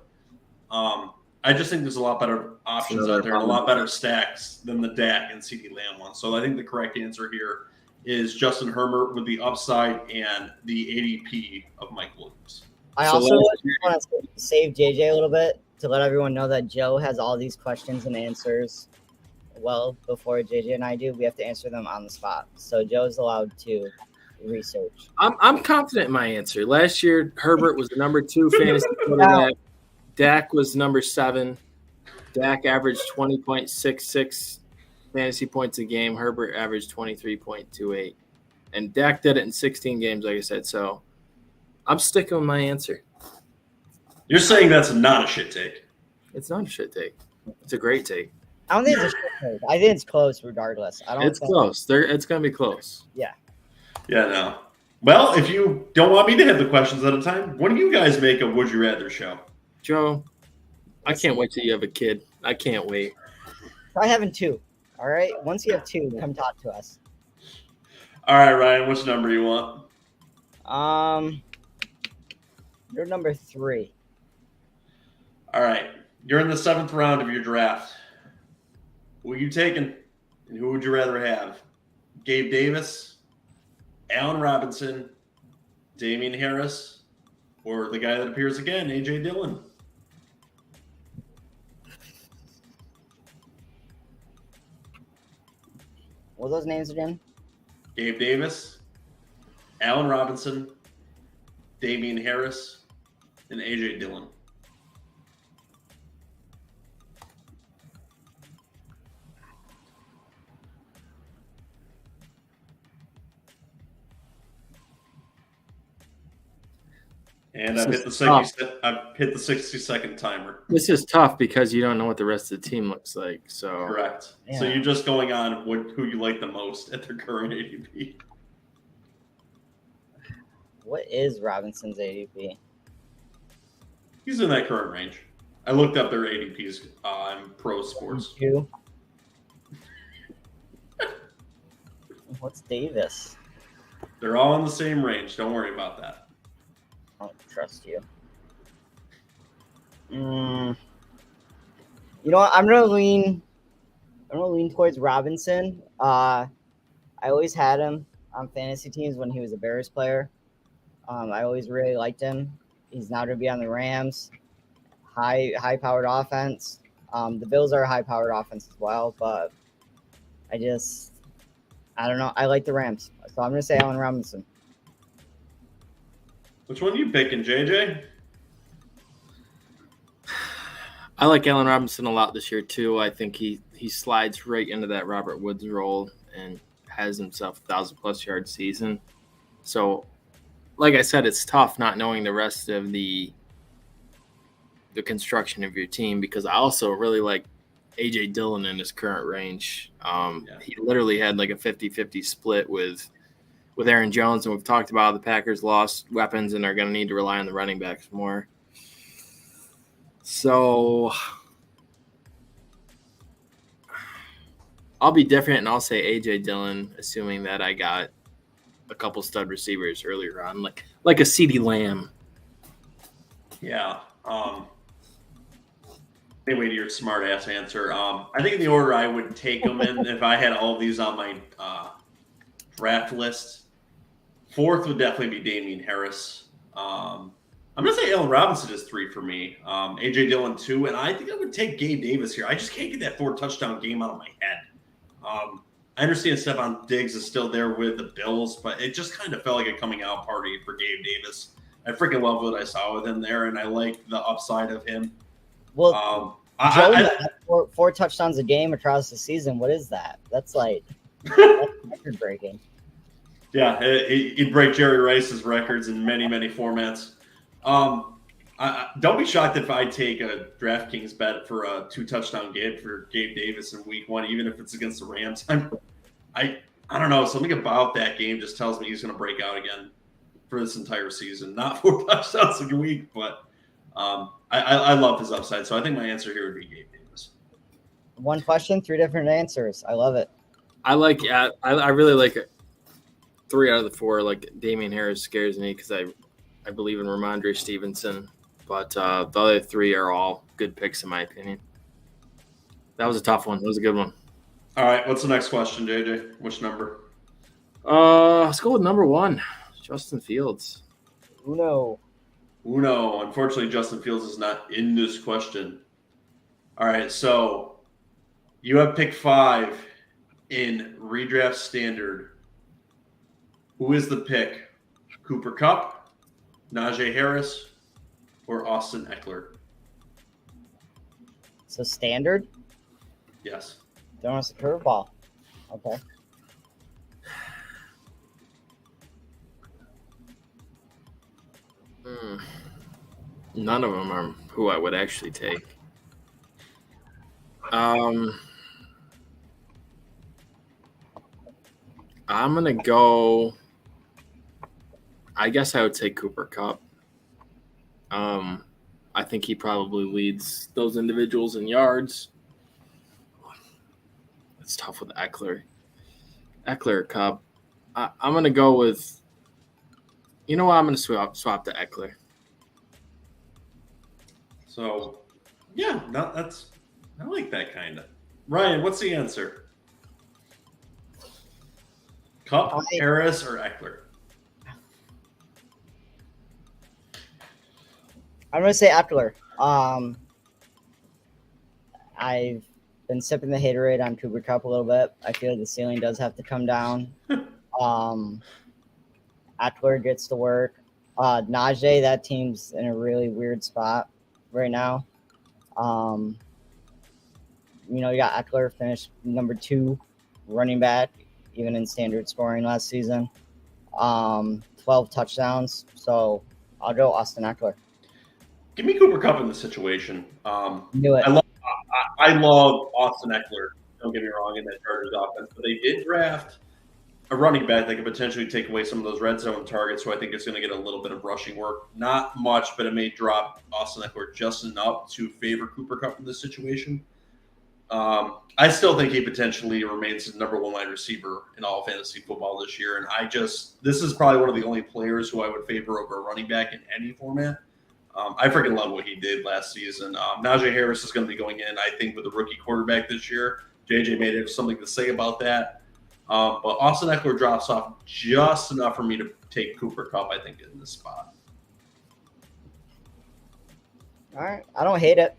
I just think there's a lot better options out there and a lot better stacks than the Dak and CeeDee Lamb one. So I think the correct answer here is Justin Herbert with the upside and the ADP of Mike Williams. I also want to save JJ a little bit to let everyone know that Joe has all these questions and answers well before JJ and I do. We have to answer them on the spot. So Joe's allowed to research. I'm confident in my answer. Last year, Herbert was the number 2 fantasy quarterback. Dak was number 7. Dak averaged 20.66 fantasy points a game. Herbert averaged 23.28. And Dak did it in 16 games, like I said. So I'm sticking with my answer. You're saying that's not a shit take. It's not a shit take. It's a great take. I don't think it's a shit take. I think it's close regardless. It's close. It's going to be close. Yeah. Yeah, no. Well, if you don't want me to have the questions at a time, what do you guys make of Would You Rather show? Joe, I can't wait till you have a kid. I can't wait. Try having 2. All right. Once you have 2, come talk to us. All right, Ryan, which number you want? You're number 3. All right. You're in the 7th round of your draft. Who are you taking? And who would you rather have? Gabe Davis, Allen Robinson, Damian Harris, or the guy that appears again, A.J. Dillon? What are those names again? Gabe Davis, Allen Robinson, Damian Harris, and A.J. Dillon. And I've hit the 60-second timer. This is tough because you don't know what the rest of the team looks like. So Correct. Yeah. So you're just going on who you like the most at their current ADP. What is Robinson's ADP? He's in that current range. I looked up their ADPs on Pro Sports. 2. What's Davis? They're all in the same range. Don't worry about that. I don't trust you. You know what? I'm gonna lean towards Robinson. I always had him on fantasy teams when he was a Bears player. I always really liked him. He's now going to be on the Rams. High-powered offense. The Bills are a high-powered offense as well, but I don't know. I like the Rams, so I'm going to say Allen Robinson. Which one are you picking, JJ? I like Allen Robinson a lot this year too. I think he slides right into that Robert Woods role and has himself a 1,000+ yard season. So, like I said, it's tough not knowing the rest of the construction of your team because I also really like A.J. Dillon in his current range. He literally had like a 50-50 split with Aaron Jones, and we've talked about how the Packers lost weapons and are going to need to rely on the running backs more. So I'll be different, and I'll say A.J. Dillon, assuming that I got a couple stud receivers earlier on, like a CeeDee Lamb. Yeah. Anyway, to your smart-ass answer, I think in the order I would take them in if I had all of these on my draft list, 4th would definitely be Damian Harris. I'm going to say Allen Robinson is 3 for me. A.J. Dillon 2, and I think I would take Gabe Davis here. I just can't get that 4-touchdown game out of my head. I understand Stephon Diggs is still there with the Bills, but it just kind of felt like a coming-out party for Gabe Davis. I freaking love what I saw with him there, and I like the upside of him. Well, four touchdowns a game across the season. What is that? That's like record breaking. Yeah, he'd break Jerry Rice's records in many, many formats. I Don't be shocked if I take a DraftKings bet for a 2-touchdown game for Gabe Davis in Week 1, even if it's against the Rams. I don't know. Something about that game just tells me he's going to break out again for this entire season. Not 4 touchdowns a week, but I love his upside. So I think my answer here would be Gabe Davis. One question, 3 different answers. I love it. I really like it. 3 out of the 4. Like Damian Harris scares me because I believe in Ramondre Stevenson, but the other 3 are all good picks in my opinion. That was a tough one. That was a good one. All right, what's the next question, JJ? Which number? Let's go with number 1, Justin Fields. Uno. Unfortunately, Justin Fields is not in this question. All right, so you have pick 5 in redraft standard. Who is the pick? Cooper Kupp, Najee Harris, or Austin Eckler? So standard? Yes. Throwing us a curveball. Okay. None of them are who I would actually take. I'm going to go – I guess I would take Cooper Kupp. I think he probably leads those individuals in yards. It's tough with Eckler. Eckler or Kupp. I'm going to go with – you know what? I'm going to swap to Eckler. So, yeah, I like that kind of. Ryan, what's the answer? Kupp, Harris, or Eckler? I'm going to say Eckler. I've been sipping the haterade on Cooper Kupp a little bit. I feel like the ceiling does have to come down. Eckler gets to work. Najee, that team's in a really weird spot right now. You got Eckler finished number 2 running back, even in standard scoring last season. 12 touchdowns. So I'll go Austin Eckler. Give me Cooper Kupp in this situation. Knew it. I love Austin Eckler. Don't get me wrong in that Chargers offense, but they did draft a running back that could potentially take away some of those red zone targets. So I think it's going to get a little bit of rushing work. Not much, but it may drop Austin Eckler just enough to favor Cooper Kupp in this situation. I still think he potentially remains the number 1 wide receiver in all fantasy football this year. And this is probably one of the only players who I would favor over a running back in any format. I freaking love what he did last season. Najee Harris is going to be going in, I think, with a rookie quarterback this year. JJ may have something to say about that. But Austin Eckler drops off just enough for me to take Cooper Kupp, I think, in this spot. All right. I don't hate it.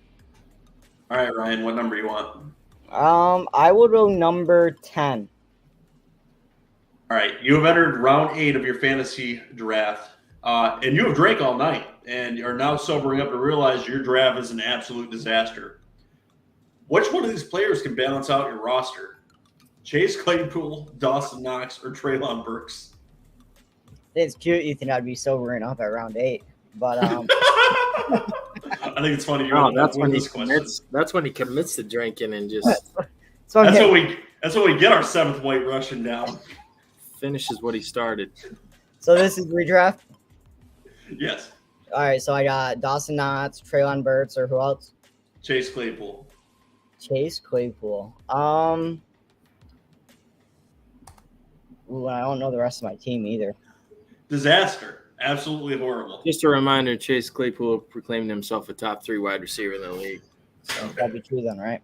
All right, Ryan, what number do you want? I will go number 10. All right, you have entered round 8 of your fantasy draft, and you have drank all night and are now sobering up to realize your draft is an absolute disaster. Which one of these players can balance out your roster? Chase Claypool, Dawson Knox, or Treylon Burks? It's cute you think I'd be sobering up at round 8, but I think it's funny. That's when he commits. That's when he commits to drinking and just. That's what we get our 7th white Russian down. Finishes what he started. So this is redraft. Yes. All right. So I got Dawson Knox, Treylon Burks, or who else? Chase Claypool. Ooh, I don't know the rest of my team either. Disaster. Absolutely horrible. Just a reminder, Chase Claypool proclaimed himself a top 3 wide receiver in the league. So that'd be true then, right?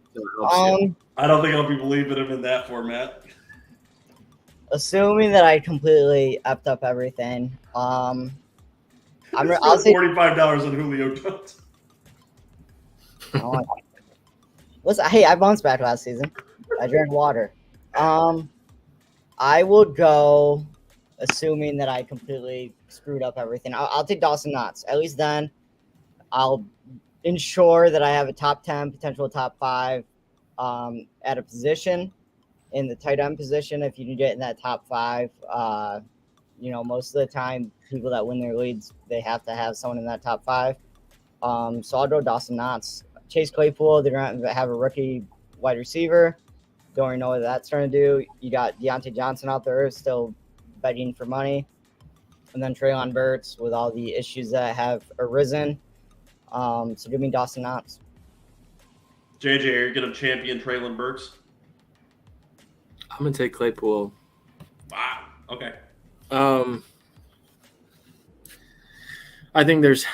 I don't think I'll be believing him in that format. Assuming that I completely effed up everything, I'll say $45 on Julio Jones. Hey, I bounced back last season. I drank water. I will go, assuming that I completely screwed up everything. I'll take Dawson Knox. At least then I'll ensure that I have a top 10, potential top 5 at a position in the tight end position. If you can get in that top 5, most of the time people that win their leads, they have to have someone in that top 5. So I'll go Dawson Knox. Chase Claypool, they're going to have a rookie wide receiver. Don't really know what that's going to do. You got Deontay Johnson out there still begging for money. And then Treylon Burks with all the issues that have arisen. So give me Dawson Knox. JJ, are you going to champion Treylon Burks? I'm going to take Claypool. Wow. Okay. I think there's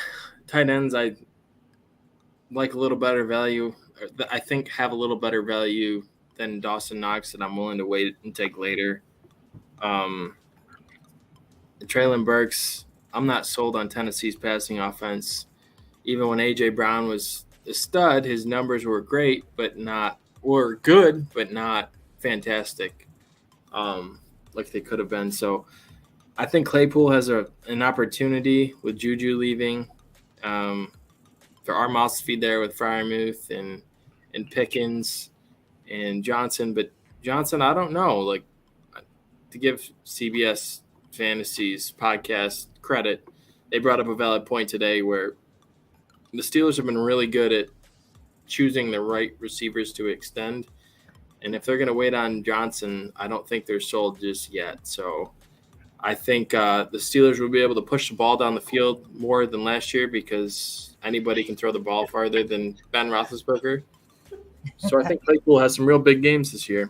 tight ends I like a little better value. I think have a little better value than Dawson Knox that I'm willing to wait and take later. Treylon Burks, I'm not sold on Tennessee's passing offense. Even when A.J. Brown was a stud, his numbers were great, were good, but not fantastic like they could have been. So I think Claypool has an opportunity with Juju leaving. There are mouths to feed there with Freiermuth and Pickens and Johnson. But Johnson, I don't know. Like, to give CBS Fantasies podcast credit, they brought up a valid point today where the Steelers have been really good at choosing the right receivers to extend. And if they're going to wait on Johnson, I don't think they're sold just yet. So I think the Steelers will be able to push the ball down the field more than last year because anybody can throw the ball farther than Ben Roethlisberger. So I think Claypool has some real big games this year.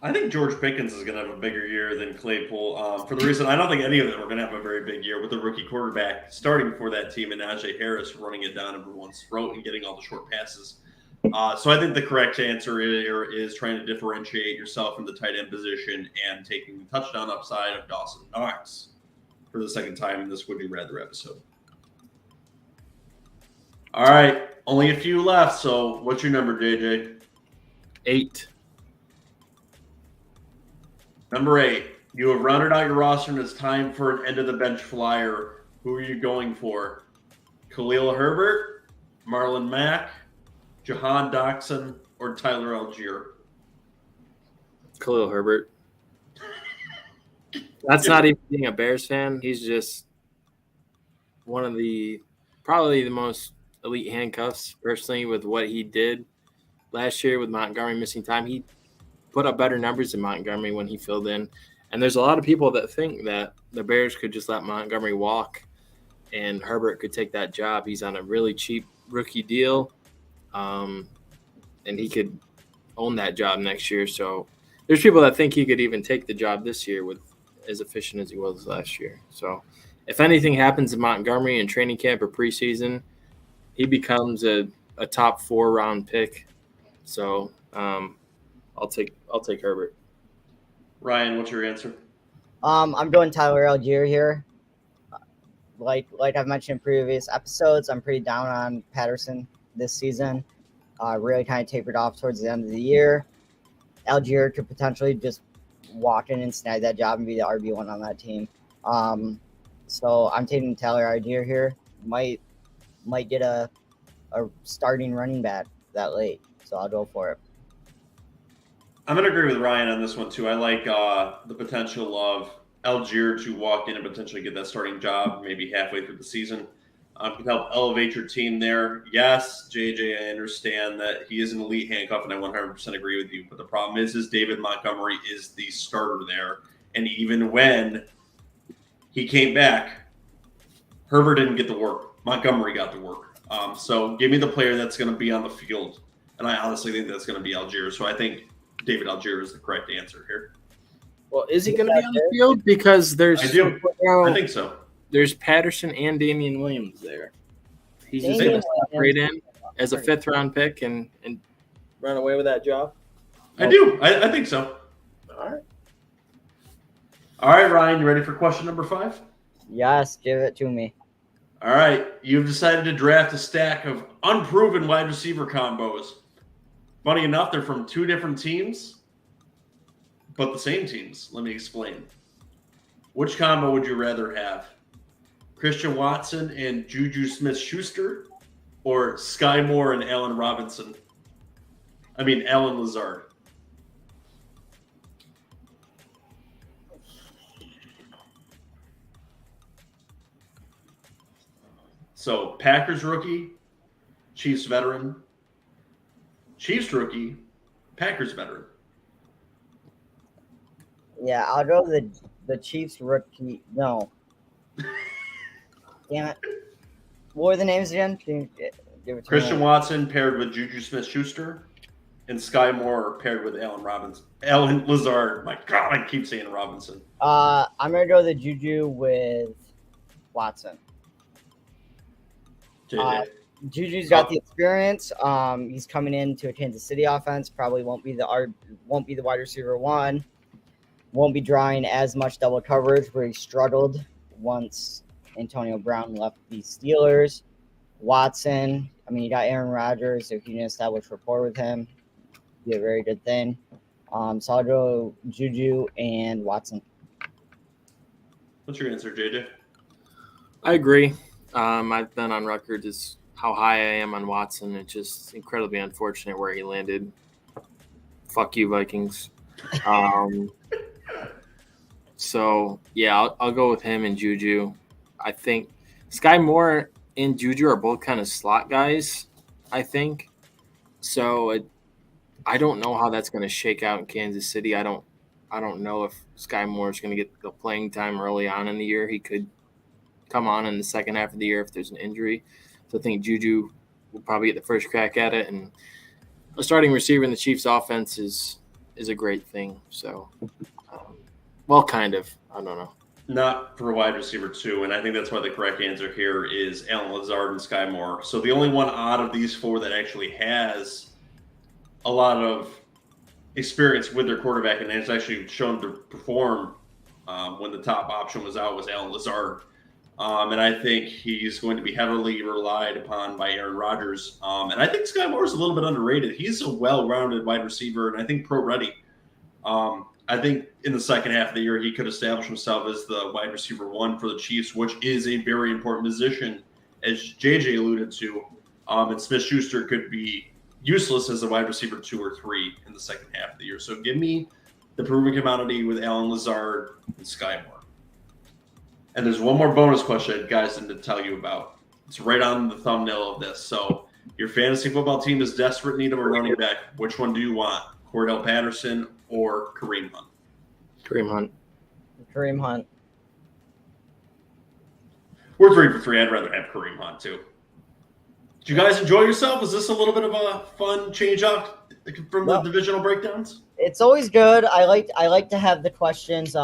I think George Pickens is going to have a bigger year than Claypool for the reason I don't think any of them are going to have a very big year with the rookie quarterback starting for that team and Najee Harris running it down everyone's throat and getting all the short passes. So I think the correct answer here is trying to differentiate yourself in the tight end position and taking the touchdown upside of Dawson Knox for the second time in this Would You Rather episode. All right, only a few left. So what's your number, JJ? 8. Number 8. You have rounded out your roster and it's time for an end-of-the-bench flyer. Who are you going for? Khalil Herbert, Marlon Mack, Jahan Dotson, or Tyler Algier? Khalil Herbert. That's not even being a Bears fan. He's just one of probably the most elite handcuffs, personally, with what he did last year with Montgomery missing time. He put up better numbers than Montgomery when he filled in. And there's a lot of people that think that the Bears could just let Montgomery walk and Herbert could take that job. He's on a really cheap rookie deal, and he could own that job next year. So there's people that think he could even take the job this year with as efficient as he was last year. So if anything happens in Montgomery in training camp or preseason, he becomes a top 4 round pick. So I'll take Herbert. Ryan, what's your answer? I'm going Tyler Algier here. Like I've mentioned in previous episodes, I'm pretty down on Patterson this season. Really kind of tapered off towards the end of the year. Algier could potentially just walk in and snag that job and be the RB1 on that team. So I'm taking Tyler Algier here. Might get a starting running back that late. So I'll go for it. I'm going to agree with Ryan on this one, too. I like the potential of Algier to walk in and potentially get that starting job maybe halfway through the season. Can help elevate your team there. Yes, JJ, I understand that he is an elite handcuff, and I 100% agree with you. But the problem is David Montgomery is the starter there. And even when he came back, Herbert didn't get the work. Montgomery got the work. So give me the player that's going to be on the field. And I honestly think that's going to be Algier. So I think David Algier is the correct answer here. Well, is he going to be on the field? Because there's I think so. There's Patterson and Damian Williams there. He's just Damian going to step right in as a 5th round pick and run away with that job. I do. I think so. All right, Ryan, you ready for question number 5? Yes, give it to me. All right. You've decided to draft a stack of unproven wide receiver combos. Funny enough, they're from 2 different teams, but the same teams. Let me explain. Which combo would you rather have? Christian Watson and Juju Smith-Schuster, or Sky Moore and Allen Lazard? So Packers rookie, Chiefs veteran, Chiefs rookie, Packers veteran. Yeah, I'll go the Chiefs rookie. No. Damn it. What were the names again? Give it to me. Christian Watson paired with Juju Smith-Schuster, and Sky Moore paired with Allen Lazard. My God, I keep saying Robinson. I'm gonna go the Juju with Watson. Juju's got the experience. He's coming into a Kansas City offense. Probably won't be the wide receiver one. Won't be drawing as much double coverage where he struggled once Antonio Brown left the Steelers. Watson, I mean, you got Aaron Rodgers, so if you can establish rapport with him, be a very good thing. So I'll go Juju and Watson. What's your answer, JJ? I agree. I've been on record as how high I am on Watson. It's just incredibly unfortunate where he landed. Fuck you, Vikings. So, yeah, I'll go with him and Juju. I think Sky Moore and Juju are both kind of slot guys, I think. So I don't know how that's going to shake out in Kansas City. I don't know if Sky Moore is going to get the playing time early on in the year. He could come on in the second half of the year if there's an injury. So I think Juju will probably get the first crack at it. And a starting receiver in the Chiefs offense is a great thing. So, well, kind of. I don't know. Not for a wide receiver two, and I think that's why the correct answer here is Allen Lazard and Sky Moore. So the only one out of these four that actually has a lot of experience with their quarterback and has actually shown to perform when the top option was out was Allen Lazard. And I think he's going to be heavily relied upon by Aaron Rodgers. And I think Sky Moore is a little bit underrated. He's a well-rounded wide receiver, and I think pro-ready. I think in the second half of the year, he could establish himself as the wide receiver one for the Chiefs, which is a very important position, as JJ alluded to. And Smith-Schuster could be useless as a wide receiver 2 or 3 in the second half of the year. So give me the proven commodity with Allen Lazard and Sky Moore. And there's one more bonus question, guys, to tell you about. It's right on the thumbnail of this. So your fantasy football team is desperate need of a running back. Which one do you want? Cordarrelle Patterson or Kareem Hunt? Kareem Hunt. Kareem Hunt. We're 3 for 3. I'd rather have Kareem Hunt, too. Did you guys enjoy yourself? Was this a little bit of a fun change up from the divisional breakdowns? It's always good. I like to have the questions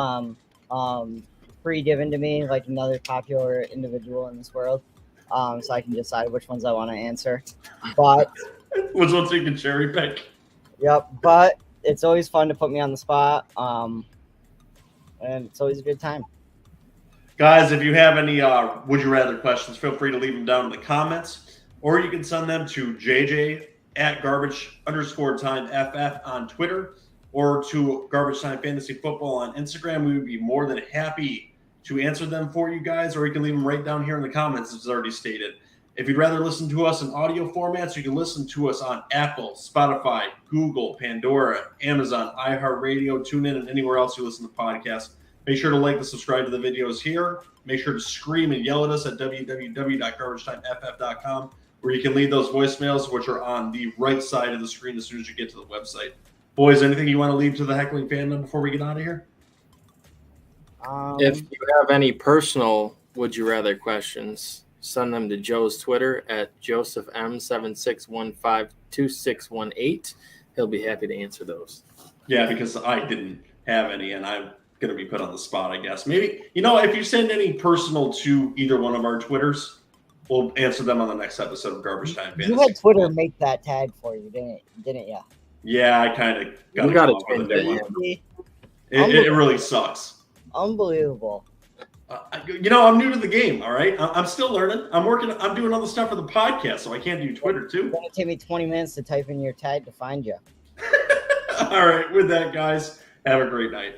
pre-given to me, like another popular individual in this world, so I can decide which ones I want to answer. But which ones you can cherry pick? Yep. But it's always fun to put me on the spot, and it's always a good time. Guys, if you have any would you rather questions, feel free to leave them down in the comments, or you can send them to JJ at garbage_time FF on Twitter, or to Garbage Time Fantasy Football on Instagram. We would be more than happy to answer them for you guys, or you can leave them right down here in the comments, as already stated. If you'd rather listen to us in audio formats, you can listen to us on Apple, Spotify, Google, Pandora, Amazon, Iheartradio, TuneIn, and anywhere else you listen to podcasts. Make sure to like and subscribe to the videos here. Make sure to scream and yell at us at www.garbagetimeff.com, where you can leave those voicemails, which are on the right side of the screen as soon as you get to the website. Boys, anything you want to leave to the heckling fandom before we get out of here? If you have any personal would you rather questions, send them to Joe's Twitter at JosephM76152618. He'll be happy to answer those. Yeah, because I didn't have any, and I'm going to be put on the spot, I guess. Maybe, if you send any personal to either one of our Twitters, we'll answer them on the next episode of Garbage Time Fantasy. You had Twitter make that tag for you, didn't you? Yeah, I kind of got it. It really sucks. Unbelievable. I'm new to the game, all right? I'm still learning. I'm doing other stuff for the podcast, so I can't do Twitter, too. It's going to take me 20 minutes to type in your tag to find you. All right, with that, guys, have a great night.